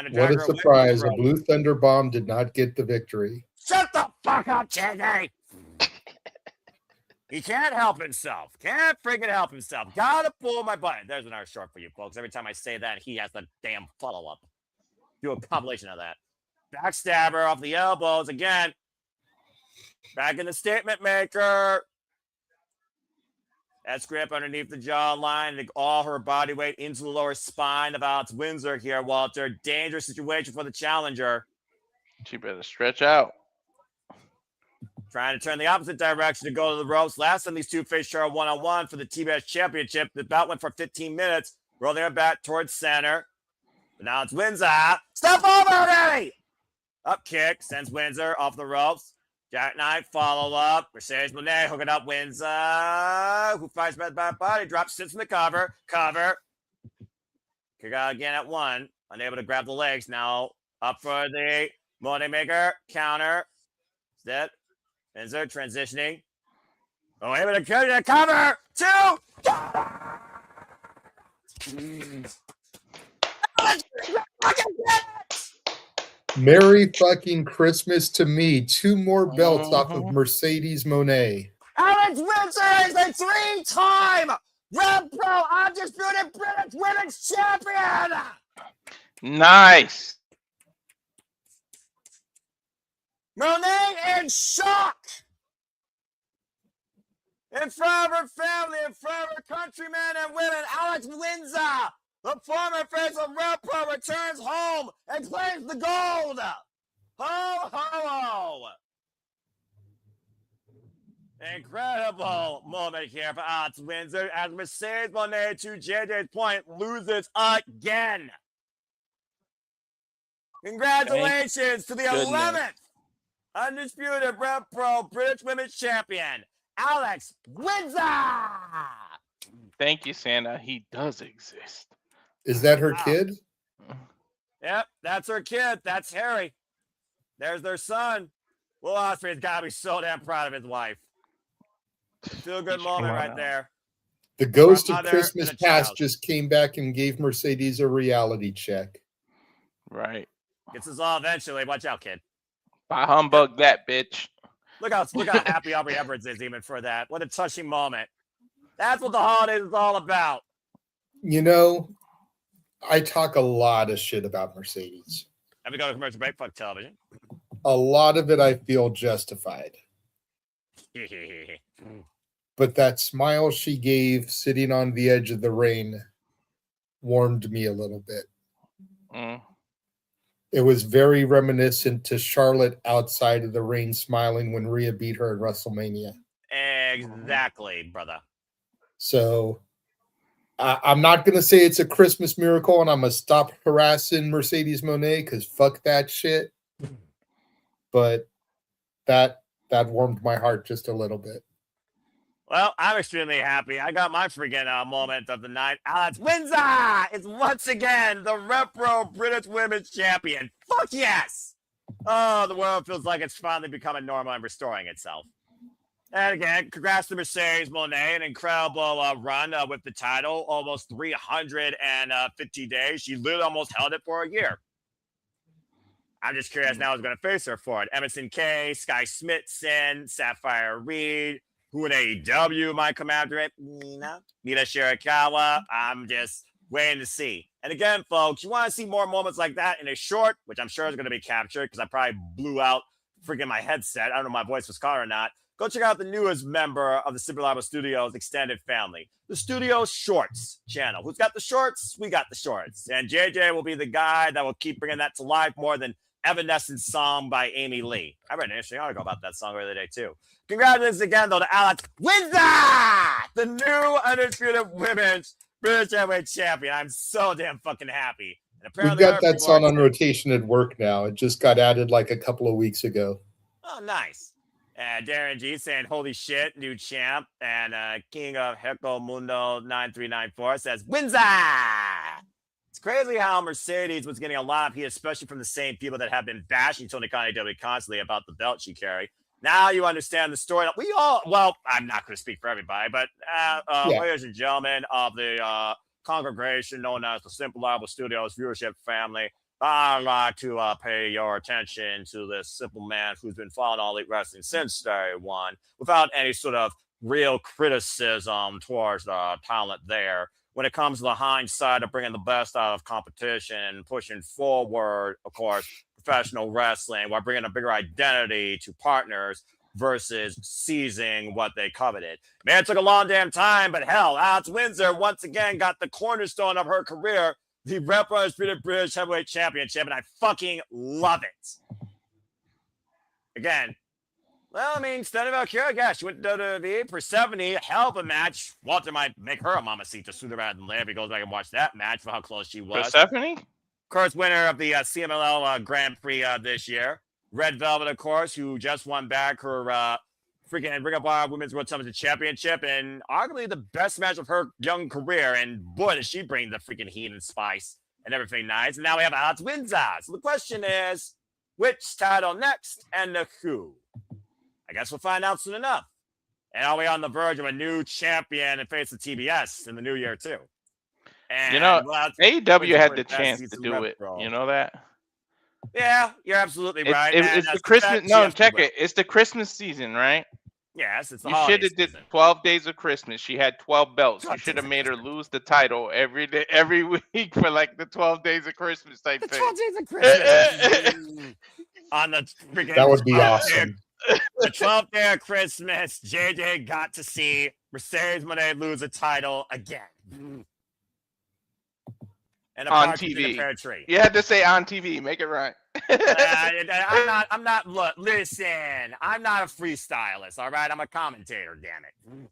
it. What a surprise. A Blue Thunder Bomb did not get the victory. Shut the fuck up, Chiggy! He can't help himself. Can't freaking help himself. Gotta pull my button. There's another short for you folks. Every time I say that, he has the damn follow-up. Do a compilation of that. Backstabber off the elbows. Again, back in the statement maker. That grip underneath the jawline and all her body weight into the lower spine of Alex Windsor here, Walter. Dangerous situation for the challenger. She better stretch out. Trying to turn the opposite direction to go to the ropes. Last time these two faced each other one-on-one for the TBS Championship. The bout went for 15 minutes. Rolling her back towards center. But now it's Windsor. Step over already! Up kick. Sends Windsor off the ropes. Jackknife follow-up. Mercedes Moné hooking up Windsor. Who fights by the back body. Drops, sits in the cover. Cover. Kick out again at one. Unable to grab the legs. Now up for the Moné maker. Counter. Step. Windsor transitioning. Oh, able to carry the cover. Two. Merry fucking Christmas to me. 2 more belts off of Mercedes Moné. Alex Windsor is a 3-time Red Pro Undisputed British Women's Champion. Nice. Moné in shock. In front of her family, in front of her countrymen and women, Alex Windsor, the former face of Red Pro, returns home and claims the gold. Ho, ho, ho. Incredible moment here for Alex Windsor as Mercedes Moné, to JJ's point, loses again. Congratulations to the 11th Undisputed Red Pro British Women's Champion, Alex Windsor. Thank you, Santa. He does exist. Is that her kid? Yep, that's her kid. That's Harry. There's their son. Will Ospreay's got to be so damn proud of his wife. Feel good moment right there. The ghost of Mother Christmas and a past child. just came back and gave Mercedes a reality check. Right. Gets us all eventually. Watch out, kid. By humbug that bitch. Look how happy Aubrey Edwards is even for that. What a touching moment. That's what the holidays is all about. You know, I talk a lot of shit about Mercedes. Let me go to commercial break. Fuck television. A lot of it I feel justified. But that smile she gave sitting on the edge of the ring warmed me a little bit. Mm. It was very reminiscent to Charlotte outside of the ring smiling when Rhea beat her at WrestleMania. Exactly, brother. So I'm not going to say it's a Christmas miracle and I'm going to stop harassing Mercedes Moné because fuck that shit. But that warmed my heart just a little bit. Well, I'm extremely happy. I got my freaking moment of the night. Alex Windsor is once again the Repro British Women's Champion. Fuck yes! Oh, the world feels like it's finally becoming normal and restoring itself. And again, congrats to Mercedes Moné, an incredible run with the title, almost 350 days. She literally almost held it for a year. I'm just curious now who's going to face her for it. Emerson Kay, Sky Smithson, Sapphire Reed, who in AEW might come after it? Nina Shirakawa. I'm just waiting to see. And again, folks, you want to see more moments like that in a short, which I'm sure is going to be captured because I probably blew out freaking my headset. I don't know if my voice was caught or not. Go check out the newest member of the Super Labo Studios extended family, the Studio Shorts channel. Who's got the shorts? We got the shorts. And JJ will be the guy that will keep bringing that to life more than Evanescence song by Amy Lee. I read an interesting article about that song the other day, too. Congratulations again, though, to Alex Windsor, the new Undisputed Women's British Heavyweight Champion. I'm so damn fucking happy. And We've got that song on rotation at work now. It just got added like a couple of weeks ago. Oh, nice. And Darren G saying, holy shit, new champ. And King of Heco Mundo 9394 says, Windsor! It's crazy how Mercedes was getting a lot of heat, especially from the same people that have been bashing Tony Khan AEW constantly about the belt she carried. Now you understand the story. We all, well, I'm not going to speak for everybody, but ladies and gentlemen of the congregation known as the Simple Labo Studios viewership family, I'd like to pay your attention to this simple man who's been following All Elite Wrestling since day one without any sort of real criticism towards the talent there. When it comes to the hindsight of bringing the best out of competition and pushing forward, of course, professional wrestling while bringing a bigger identity to partners versus seizing what they coveted. Man, it took a long damn time, but hell, Alex Windsor once again got the cornerstone of her career, the Rep Undisputed British Heavyweight Championship, and I fucking love it. Again, well, I mean, Stella Valkyria, yeah, she went to WWE for 70, hell of a match. Walter might make her a mamacita sooner rather than later if he goes back and watch that match for how close she was. Persephone? Of course, winner of the CMLL Grand Prix this year. Red Velvet, of course, who just won back her freaking Ring of Honor Women's World Championship Championship, and arguably the best match of her young career. And boy, does she bring the freaking heat and spice and everything nice. And now we have Alex Windsor. So the question is, which title next and who? I guess we'll find out soon enough. And are we on the verge of a new champion in face of TBS in the new year, too? And, You know, well, AEW had the best chance season to do it. rep, You know that? Yeah, you're absolutely right. It's the Christmas. No, check it. It's the Christmas season, right? Yes, it's the You should holiday have did season. 12 days of Christmas. She had 12 belts. You 12 should have days made her of lose the title every day, every week for like the 12 days of Christmas type The thing. 12 days of Christmas. On the freaking That would be 12th day awesome. The 12th day of Christmas, JJ got to see Mercedes Moné lose a title again. And a On partridge in a TV. pear tree. You had to say on TV. Make it right. I'm not, look, listen, I'm not a freestylist, all right? I'm a commentator, damn it.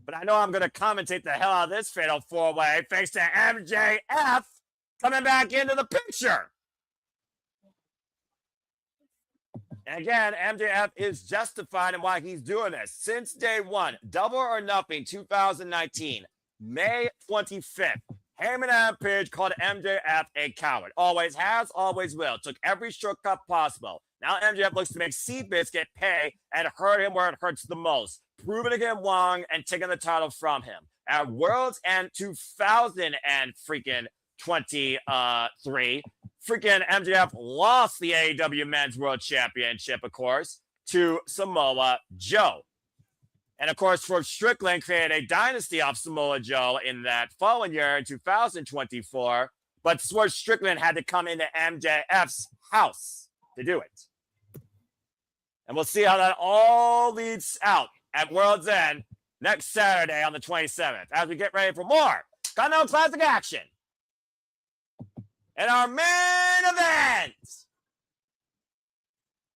But I know I'm going to commentate the hell out of this fatal four-way thanks to MJF coming back into the picture. And again, MJF is justified in why he's doing this. Since day one, Double or Nothing 2019, May 25th, Heyman and Page called MJF a coward. Always has, always will. Took every shortcut possible. Now MJF looks to make Seabiscuit pay and hurt him where it hurts the most. Proving him wrong and taking the title from him. At World's End 2000 and freaking 23, freaking MJF lost the AEW Men's World Championship, of course, to Samoa Joe. And, of course, Swerve Strickland created a dynasty off Samoa Joe in that following year in 2024. But Swerve Strickland had to come into MJF's house to do it. And we'll see how that all leads out at World's End next Saturday on the 27th as we get ready for more Continental Classic action. And our main event.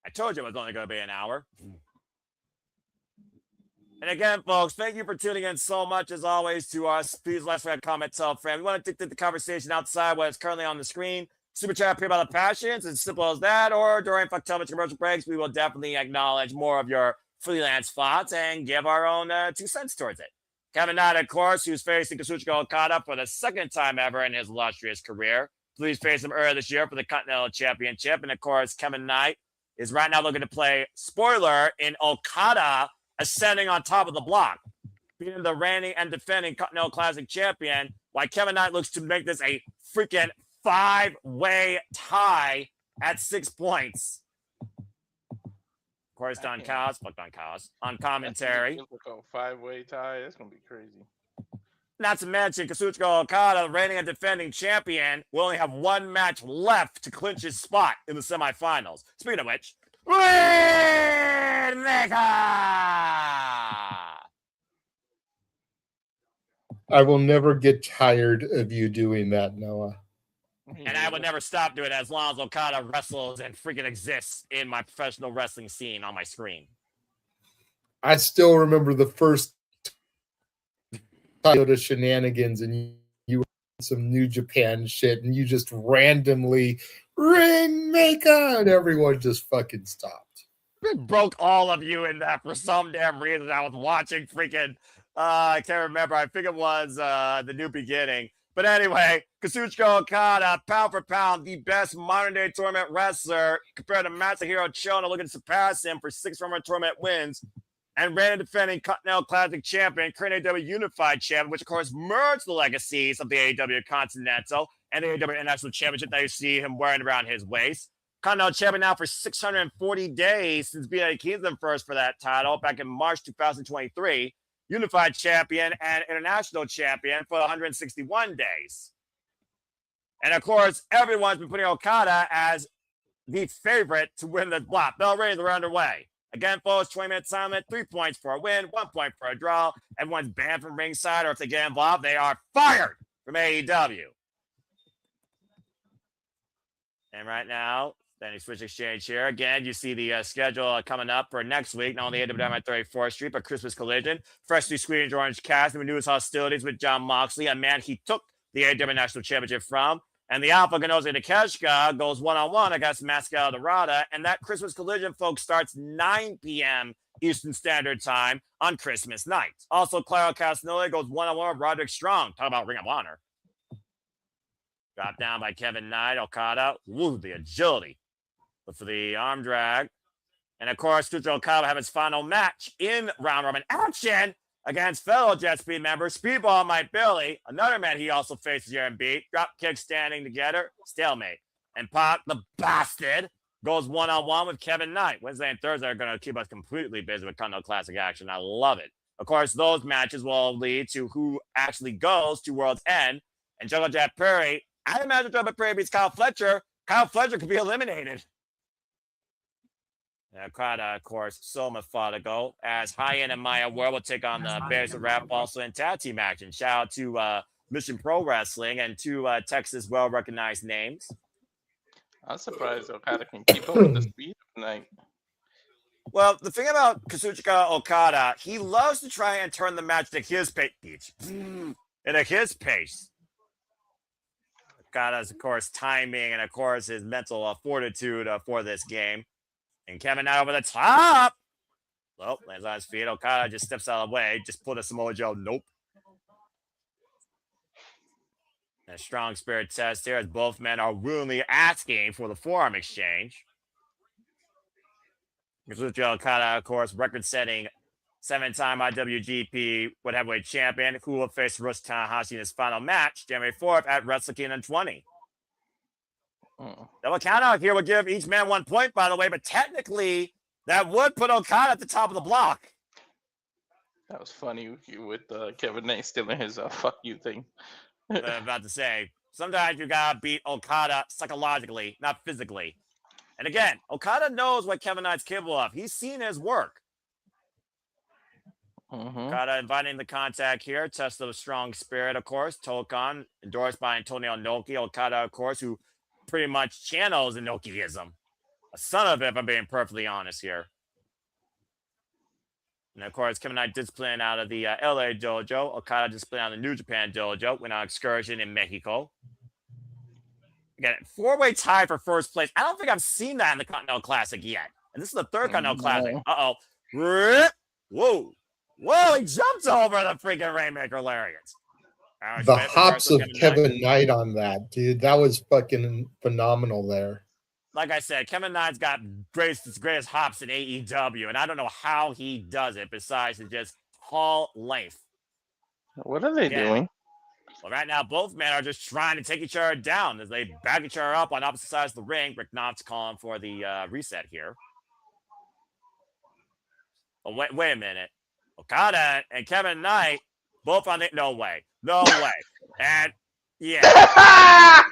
I told you it was only going to be an hour. And again, folks, thank you for tuning in so much, as always, to us. Please let us comment, tell a friend. We want to dictate the conversation outside what is currently on the screen. Super chat up here about the passions, as simple as that. Or during Fuck Television commercial breaks, we will definitely acknowledge more of your freelance thoughts and give our own 2 cents towards it. Kevin Knight, of course, who's facing Kazuchika Okada for the second time ever in his illustrious career. Please face him earlier this year for the Continental Championship. And, of course, Kevin Knight is right now looking to play spoiler in Okada ascending on top of the block, being the reigning and defending Continental Classic champion, while Kevin Knight looks to make this a freaking 5-way tie at 6 points. Of course, Don Callis, on commentary. Difficult 5-way tie. That's going to be crazy. Not to mention, Kazuchika Okada, reigning and defending champion, will only have 1 match left to clinch his spot in the semifinals. Speaking of which, Rainmaker! I will never get tired of you doing that, Noah. And I would never stop doing it as long as Okada wrestles and freaking exists in my professional wrestling scene on my screen. I still remember the first Toyota shenanigans, and you were some New Japan shit, and you just randomly Rainmaker, and everyone just fucking stopped. It broke all of you in that for some damn reason. I was watching freaking, I can't remember. I think it was The New Beginning. But anyway, Kazuchika Okada, pound for pound, the best modern-day tournament wrestler compared to Masahiro Chono, looking to surpass him for 6 former tournament wins. And reigning defending Continental Classic champion, current AEW Unified champion, which of course merged the legacies of the AEW Continental and the AEW International Championship that you see him wearing around his waist. Continental champion now for 640 days since being a Kingston first for that title back in March 2023. Unified champion and international champion for 161 days. And of course, everyone's been putting Okada as the favorite to win the block. Bell rings are underway. Again, folks, 20-minute time limit, 3 points for a win, 1 point for a draw. Everyone's banned from ringside, or if they get involved, they are fired from AEW. And right now, then switch exchange here. Again, you see the schedule coming up for next week. Not only AEW Dynamite 34th Street, but Christmas Collision. Freshly squeezed orange cast and newest hostilities with John Moxley, a man he took the AEW National Championship from. And the Alpha Ganoze Takeshita goes one-on-one against Mascara Dorada. And that Christmas Collision, folks, starts 9 p.m. Eastern Standard Time on Christmas night. Also, Claro Castagnoli goes one-on-one with Roderick Strong. Talk about Ring of Honor. Dropped down by Kevin Knight, Okada. Ooh, the agility. But for the arm drag. And, of course, Kazuchika Okada will have his final match in round-robin action against fellow Jet Speed member Speedball Mike Bailey, another man he also faces here and beat. Drop kick standing together, stalemate. And Pac, the bastard, goes one-on-one with Kevin Knight. Wednesday and Thursday are going to keep us completely busy with Continental Classic action. I love it. Of course, those matches will lead to who actually goes to World's End. And Jungle Jack Perry, I imagine Jungle Jack Perry beats Kyle Fletcher. Kyle Fletcher could be eliminated. Okada, of course, so methodical as High-End and Maya World will take on the Bears of Rap also in tag team action. Shout out to Mission Pro Wrestling and two Texas well-recognized names. I'm surprised Okada can keep up with the speed of Knight. Well, the thing about Kazuchika Okada, he loves to try and turn the match to his pace. Into his pace. Okada's, of course, timing and, of course, his mental fortitude for this game. And Kevin Knight over the top. Well, lands on his feet. Okada just steps out of the way. Just pulled a Samoa Joe. Nope. And a strong spirit test here as both men are willingly asking for the forearm exchange. Kazuchika Okada, of course, record-setting 7-time IWGP World Heavyweight Champion, who will face Hiroshi Tanahashi in his final match, January 4th at Wrestle Kingdom 20. Double count out here would give each man 1 point, by the way, but technically that would put Okada at the top of the block. That was funny with Kevin Knight stealing his fuck you thing. I'm about to say, sometimes you gotta beat Okada psychologically, not physically. And again, Okada knows what Kevin Knight's capable of. He's seen his work. Okada inviting the contact here. Test of a strong spirit, of course. Tokon, endorsed by Antonio Inoki. Okada, of course, who pretty much channels Inokiism. A son of it, if I'm being perfectly honest here. And of course, Kevin Knight disciplined out of the LA dojo. Okada disciplined out of the New Japan dojo. Went on excursion in Mexico. Again, 4-way tie for first place. I don't think I've seen that in the Continental Classic yet. And this is the third Continental Classic. Uh-oh. Whoa. Whoa, he jumped over the freaking Rainmaker Lariats. The hops of Kevin Knight on that, dude. That was fucking phenomenal there. Like I said, Kevin Knight's got greatest hops in AEW, and I don't know how he does it besides to just haul length. What are they doing? Well, right now, both men are just trying to take each other down as they back each other up on opposite sides of the ring. Rick Knott's calling for the reset here. Oh, wait a minute. Okada and Kevin Knight both on the... No way. And, yeah.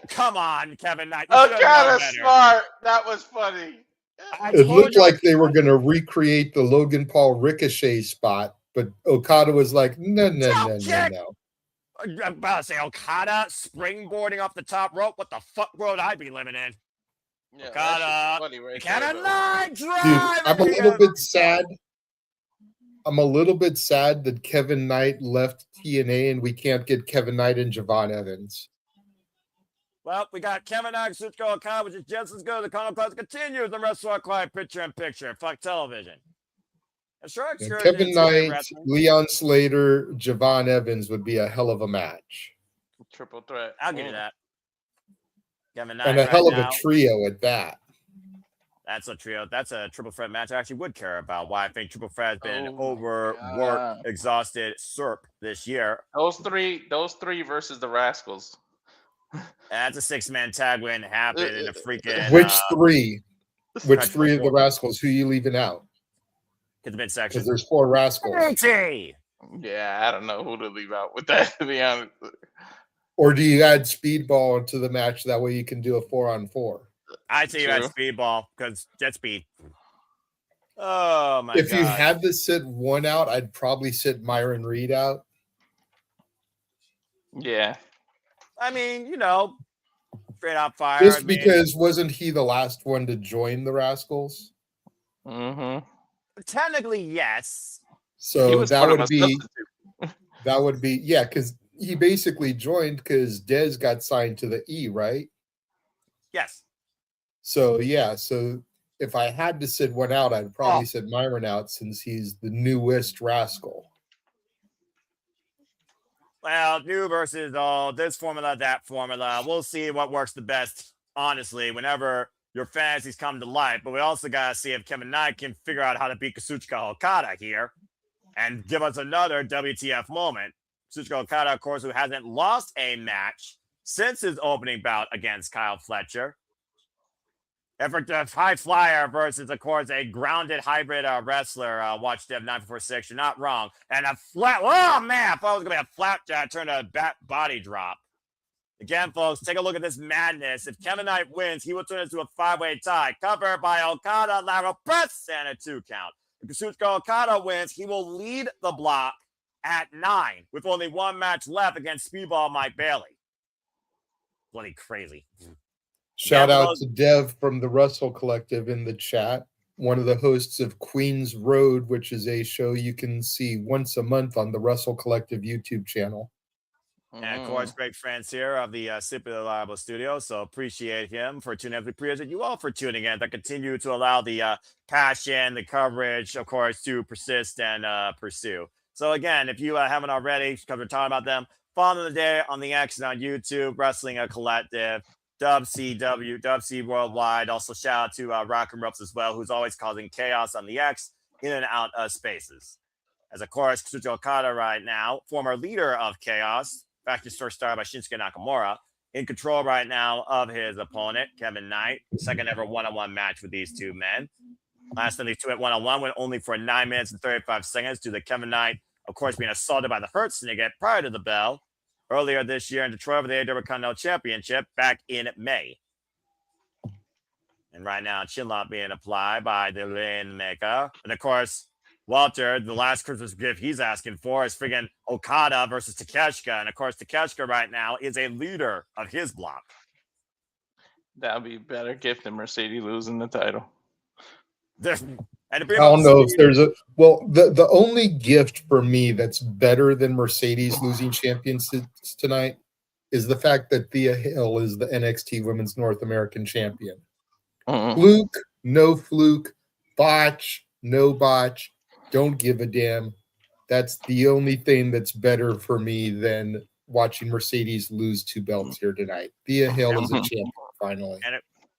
Come on, Kevin Knight. Okada smart. That was funny. It looked like they were going to recreate the Logan Paul Ricochet spot, but Okada was like, no. I'm about to say, Okada springboarding off the top rope. What the fuck would I be living in? Yeah, Okada, right Kevin there, Knight, dude, I'm a little bit sad. I'm a little bit sad that Kevin Knight left TNA and we can't get Kevin Knight and Javon Evans. Well, we got Kevin Knight, Kazuchika Okada, which is just as good. The Continental Classic continues. The Wrestler Quiet picture-in-picture. Fuck television. Kevin Knight, Leon Slater, Javon Evans would be a hell of a match. Triple threat. I'll give you that. Kevin Knight and a hell of a trio at that. That's a trio. That's a triple threat match I actually would care about. Why I think triple threat has been overworked, exhausted, SERP this year. Those three versus the Rascals. That's a 6-man tag win happened in a freaking. Which three? Which three of the Rascals? Who are you leaving out? The midsection. Because there's 4 Rascals. Yeah, I don't know who to leave out with that, to be honest. Or do you add Speedball into the match? That way you can do a 4-on-4. I'd say you had True. Speedball because jet speed. Oh my If god! you had to sit one out, I'd probably sit Myron Reed out. Yeah. I mean, straight out fire. Just I mean, because wasn't he the last one to join the Rascals? Mm-hmm. technically, yes. He So was that part of would a be substitute. yeah, because he basically joined because Dez got signed to the E, right? Yes. So yeah, so if I had to sit one out, I'd probably sit Myron out since he's the newest Rascal. Well, new versus old, this formula, that formula. We'll see what works the best, honestly, whenever your fantasies come to life. But we also got to see if Kevin Knight can figure out how to beat Kazuchika Okada here and give us another WTF moment. Kazuchika Okada, of course, who hasn't lost a match since his opening bout against Kyle Fletcher. Effort to high flyer versus, of course, a grounded hybrid wrestler. Watch Dev 9446. You're not wrong. And a flat. Oh man, I thought it was gonna be a flapjack turned to a body drop. Again, folks, take a look at this madness. If Kevin Knight wins, he will turn into a 5-way tie, covered by Okada, lateral press, and a 2 count. If Kazuchika Okada wins, he will lead the block at 9, with only one match left against Speedball Mike Bailey. Bloody crazy. Shout out to Dev from the Russell Collective in the chat, one of the hosts of Queens Road, which is a show you can see once a month on the Russell Collective YouTube channel. And of course, great friends here of the Simply Reliable Studio. So appreciate him for tuning in. We appreciate you all for tuning in. That continue to allow the passion, the coverage, of course, to persist and pursue. So again, if you haven't already, because we're talking about them, follow them today on the X and on YouTube, Wrestling a Collective. Dub C Worldwide. Also, shout out to Rock and Ropes as well, who's always causing chaos on the X in and out of spaces. As of course, Kazuchika Okada right now, former leader of Chaos, factory store started by Shinsuke Nakamura, in control right now of his opponent, Kevin Knight. Second ever one-on-one match with these two men. Last time these two went one-on-one went only for 9 minutes and 35 seconds due to Kevin Knight, of course, being assaulted by the Hurt Snicket prior to the bell. Earlier this year in Detroit for the AEW Continental Championship back in May. And right now, chinlock being applied by the Rainmaker. And of course, Walter, the last Christmas gift he's asking for is friggin' Okada versus Takeshita. And of course, Takeshita right now is a leader of his block. That would be a better gift than Mercedes losing the title. I don't know if there's the only gift for me that's better than Mercedes losing championships tonight is the fact that Thea Hill is the NXT Women's North American Champion. Fluke, no fluke, botch, no botch, don't give a damn. That's the only thing that's better for me than watching Mercedes lose 2 belts here tonight. Thea Hill is a champion finally.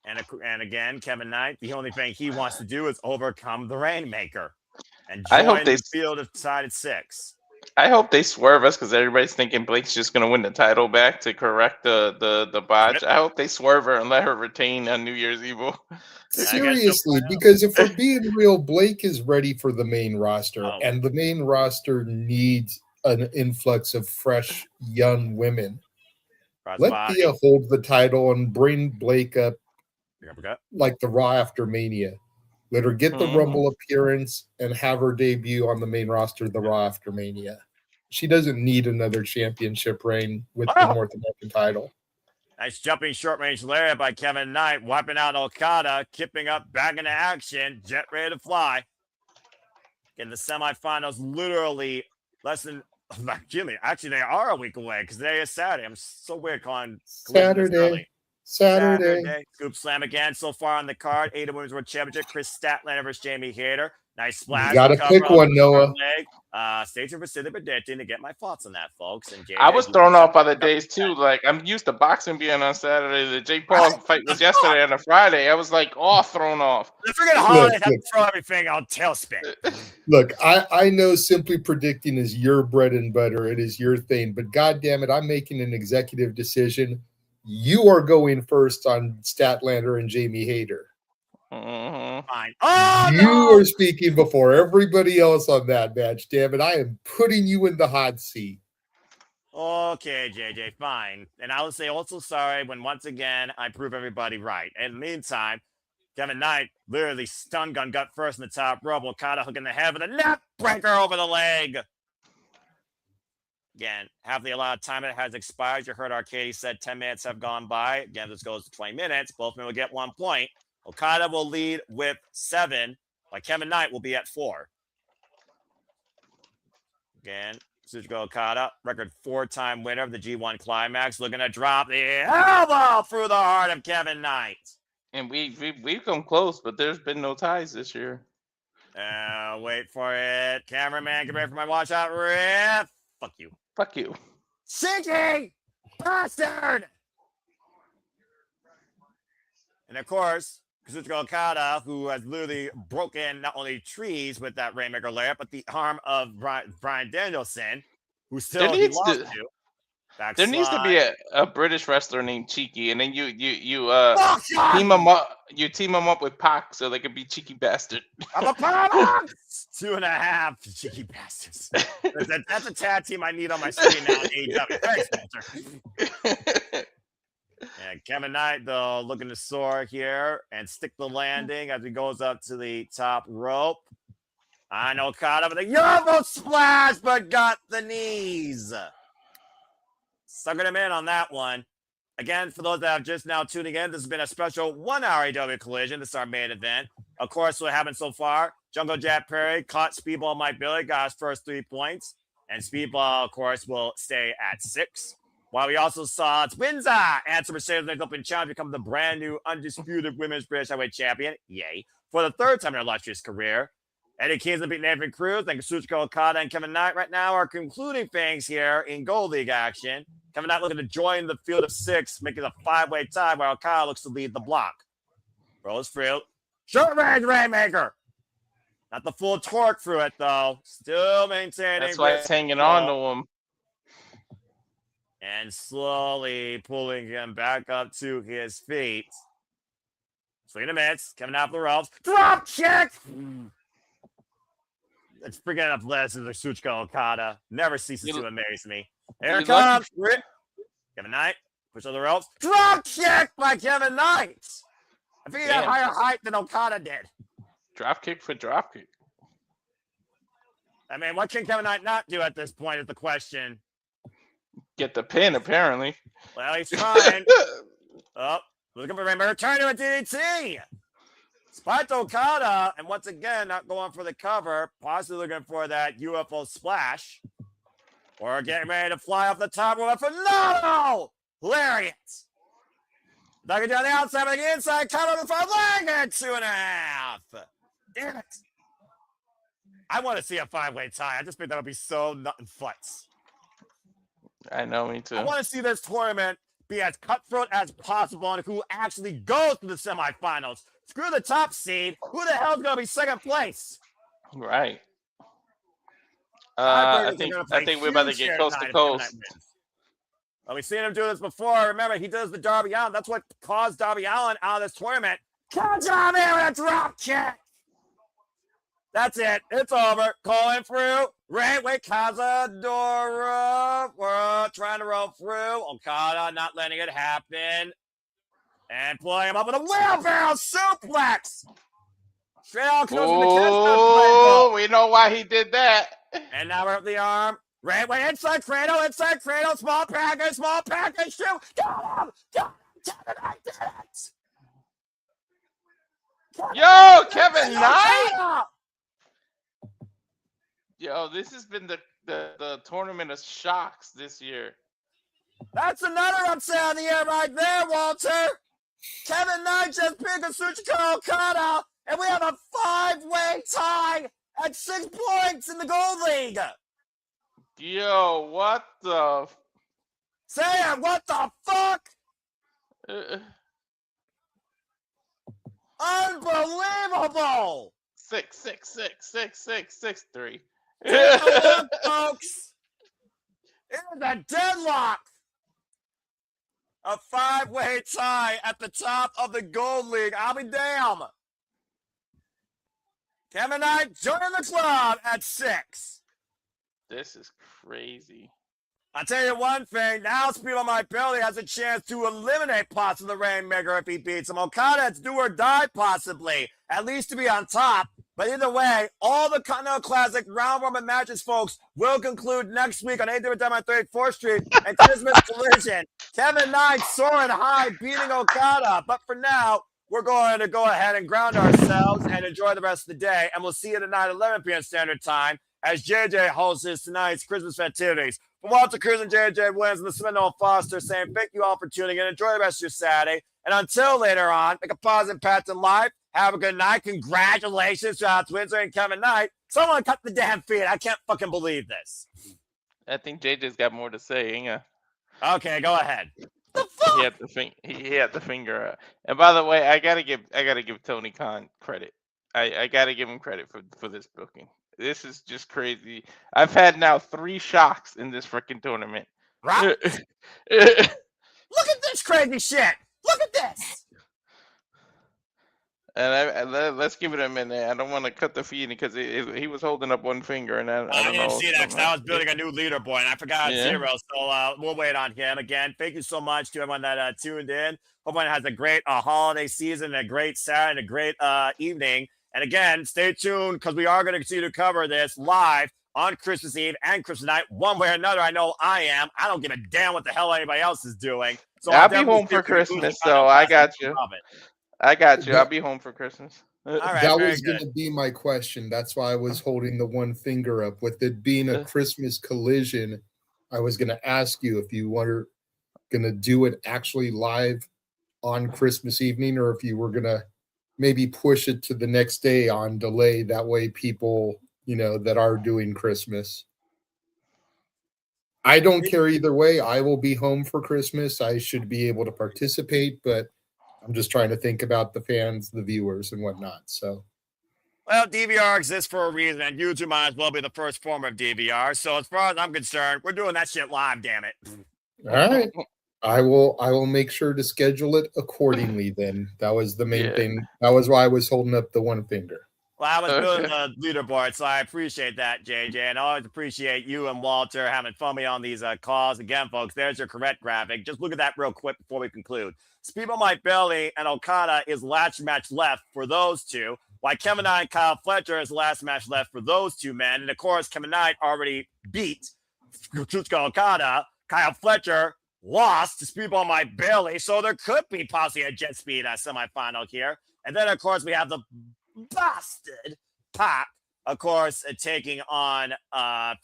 And again, Kevin Knight, the only thing he wants to do is overcome the Rainmaker and I join hope the field of decided 6. I hope they swerve us because everybody's thinking Blake's just going to win the title back to correct the botch. I hope they swerve her and let her retain on New Year's Evil. Seriously, because if we're being real, Blake is ready for the main roster, and the main roster needs an influx of fresh, young women. Let Thea hold the title and bring Blake up like the Raw after Mania. Let her get the Rumble appearance and have her debut on the main roster the Raw after Mania. She doesn't need another championship reign with the North American title. Nice jumping short range lariat by Kevin Knight, wiping out Okada, kipping up back into action, jet ready to fly. In the semifinals, literally less than actually they are a week away because today is Saturday. I'm so weird calling Saturday. Scoop slam again so far on the card. AEW Women's World Championship. Chris Statlander versus Jamie Hayter. Nice splash. You gotta pick one, Noah. Stay tuned for Silly Predicting to get my thoughts on that, folks. And I was thrown off by the days too. Like I'm used to boxing being on Saturday. The Jake Paul fight was yesterday on a Friday. I was like thrown off. The freaking holidays have to throw everything on tailspin. Look, I know Simply Predicting is your bread and butter. It is your thing. But God damn it, I'm making an executive decision. You are going first on Statlander and Jamie Hayter. Fine. You are speaking before everybody else on that match. Damn it, I am putting you in the hot seat. Okay, JJ, fine. And I will say also sorry when once again I prove everybody right. In the meantime, Kevin Knight literally stun gun gut first in the top rope. Okada hooking the head with a neck breaker over the leg. Again, half the allowed time that has expired. You heard Arcady said 10 minutes have gone by. Again, this goes to 20 minutes. Both men will get 1 point. Okada will lead with 7, while Kevin Knight will be at 4. Again, Kazuchika Okada, record 4-time winner of the G1 Climax, looking to drop the elbow through the heart of Kevin Knight. And we've come close, but there's been no ties this year. Wait for it. Cameraman, get ready for my watch out riff. Fuck you. Fuck you. Cheeky bastard! And of course, Kazuchika Okada, who has literally broken not only trees with that Rainmaker layup, but the arm of Bryan Danielson, who still he lost to. There needs to be a British wrestler named Cheeky, and then you team him up with Pac so they could be Cheeky Bastard. I'm a Pac! 2.5 cheeky bastards. That's a tag team I need on my screen now in AEW. Thanks, Walter. And Kevin Knight, though, looking to soar here and stick the landing as he goes up to the top rope. I know Okada with a Yovo splash, but got the knees. Suckered him in on that one. Again, for those that have just now tuning in, this has been a special 1-hour AEW Collision. This is our main event. Of course, what happened so far, Jungle Jack Perry caught Speedball Mike Billy, got his first 3 points. And Speedball, of course, will stay at 6. While we also saw Twinza answer Mercedes Nick Open Challenge, become the brand new undisputed women's British Heavyweight Champion. Yay. For the 3rd time in their illustrious career. Eddie Kingston beat Nathan Cruz, and Kazuchika Okada and Kevin Knight right now are concluding things here in Gold League action. Kevin Knight looking to join the field of 6, making a 5-way tie, while Okada looks to lead the block. Rolls through. Short range Rainmaker. Not the full torque through it, though. Still maintaining. That's why it's hanging on to him. And slowly pulling him back up to his feet. Swing and a miss. Kevin out the ropes. Drop kick! It's freaking athleticism of Kazuchika Okada. Never ceases to amaze me. Here it comes. Kevin Knight. Push on the ropes. Drop kick by Kevin Knight. I think he got higher height than Okada did. Drop kick for drop kick. I mean, what can Kevin Knight not do at this point is the question. Get the pin, apparently. Well, he's trying. Oh, looking for Rainbow. Return to a DDT. Spot to Okada, and once again, not going for the cover. Possibly looking for that UFO splash. Or getting ready to fly off the top rope. Phenomenal! Lariat. Knocking down the outside, but the inside, cover the front leg at 2.5. Damn it. I want to see a 5-way tie. I just think that would be so nothing futz. I know, me too. I want to see this tournament be as cutthroat as possible on who actually goes to the semifinals. Screw the top seed. Who the hell's going to be second place? Right. I think we're about to get coast to coast. Well, we've seen him do this before. Remember, he does the Darby Allin. That's what caused Darby Allin out of this tournament. Catch him here with a drop kick. That's it. It's over. Calling through. Right with Cazadora. We're trying to roll through. Okada not letting it happen. And pulling him up with a wheelbarrow suplex. Straight out close to the Oh, we know why he did that. And now we're up the arm. Right way inside cradle, small package, shoot. Got him! Kevin Knight did it! Yo, Kevin Knight! Yo, this has been the tournament of shocks this year. That's another upset of the year right there, Walter. Kevin Knight just picked Kazuchika Okada, and we have a 5-way tie at 6 points in the Gold League. Yo, what the? Sam, what the fuck? Unbelievable! 6-6-6-6-6-6-3. Folks, it is a deadlock. A 5-way tie at the top of the Gold League. I'll be damned. Kevin Knight joining the club at 6. This is crazy. I'll tell you one thing. Now Speedball My Belly has a chance to eliminate possibly the Rainmaker if he beats him. Okada, it's do or die possibly, at least to be on top. But either way, all the Continental Classic round robin matches, folks, will conclude next week on AEW Dynamite 34th Street and Christmas Collision. Kevin Knight soaring high, beating Okada. But for now, we're going to go ahead and ground ourselves and enjoy the rest of the day. And we'll see you tonight at 11 p.m. Standard Time as JJ hosts tonight's Christmas festivities. From Walter Cruz and JJ Wins and the Seminole Foster saying thank you all for tuning in. Enjoy the rest of your Saturday. And until later on, make a positive impact in life. Have a good night. Congratulations to Alex Windsor and Kevin Knight. Someone cut the damn feed. I can't fucking believe this. I think JJ's got more to say. Ain't ya? Okay, go ahead. He had the finger out. And by the way, I gotta give Tony Khan credit. I gotta give him credit for this booking. This is just crazy. I've had now 3 shocks in this freaking tournament. Right? Look at this crazy shit. Look at this. And let's give it a minute. I don't want to cut the feed because he was holding up one finger, and I don't didn't know. see that because I was building a new leaderboard, and I forgot Yeah. 0. So we'll wait on him again. Thank you so much to everyone that tuned in. Hope everyone has a great holiday season, a great Saturday, and a great evening. And again, stay tuned because we are going to continue to cover this live on Christmas Eve and Christmas night, one way or another. I know I am. I don't give a damn what the hell anybody else is doing. So I'll be home for Christmas, so I got you. I'll be home for Christmas. All right, that very was going to be my question. That's why I was holding the one finger up. With it being a Christmas collision, I was going to ask you if you were going to do it actually live on Christmas evening, or if you were going to maybe push it to the next day on delay. That way people, that are doing Christmas. I don't care either way. I will be home for Christmas. I should be able to participate, but I'm just trying to think about the fans, the viewers, and whatnot. So, well, DVR exists for a reason, and YouTube might as well be the first form of DVR. So, as far as I'm concerned, we're doing that shit live. Damn it! All right, I will make sure to schedule it accordingly. Then that was the main thing. That was why I was holding up the one finger. Well, I was building the leaderboard, so I appreciate that, JJ, and I always appreciate you and Walter having fun with me on these calls. Again, folks, there's your correct graphic. Just look at that real quick before we conclude. Speedball My Belly and Okada is last match left for those two, while Kevin Knight and Kyle Fletcher is the last match left for those two men. And, of course, Kevin Knight already beat Kazuchika Okada. Kyle Fletcher lost to Speedball My Belly, so there could be possibly a jet speed semifinal here. And then, of course, we have the bastard Pac, of course, taking on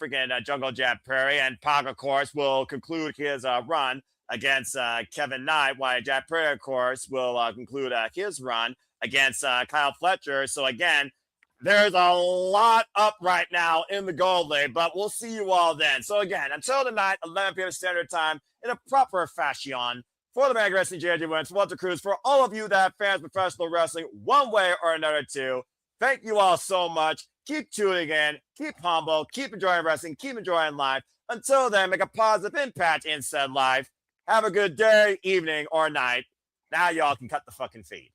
freaking Jungle Jet Prairie, and Pac, of course, will conclude his run against Kevin Knight, while Jet Prairie, of course, will conclude his run against Kyle Fletcher. So again, there's a lot up right now in the Gold League, but we'll see you all then. So again, until tonight, 11 p.m. Standard Time, in a proper fashion. For the Mag Wrestling JJ Wins, for Walter Cruz, for all of you that have fans of professional wrestling one way or another too, thank you all so much. Keep tuning in, keep humble, keep enjoying wrestling, keep enjoying life. Until then, make a positive impact in said life. Have a good day, evening, or night. Now y'all can cut the fucking feed.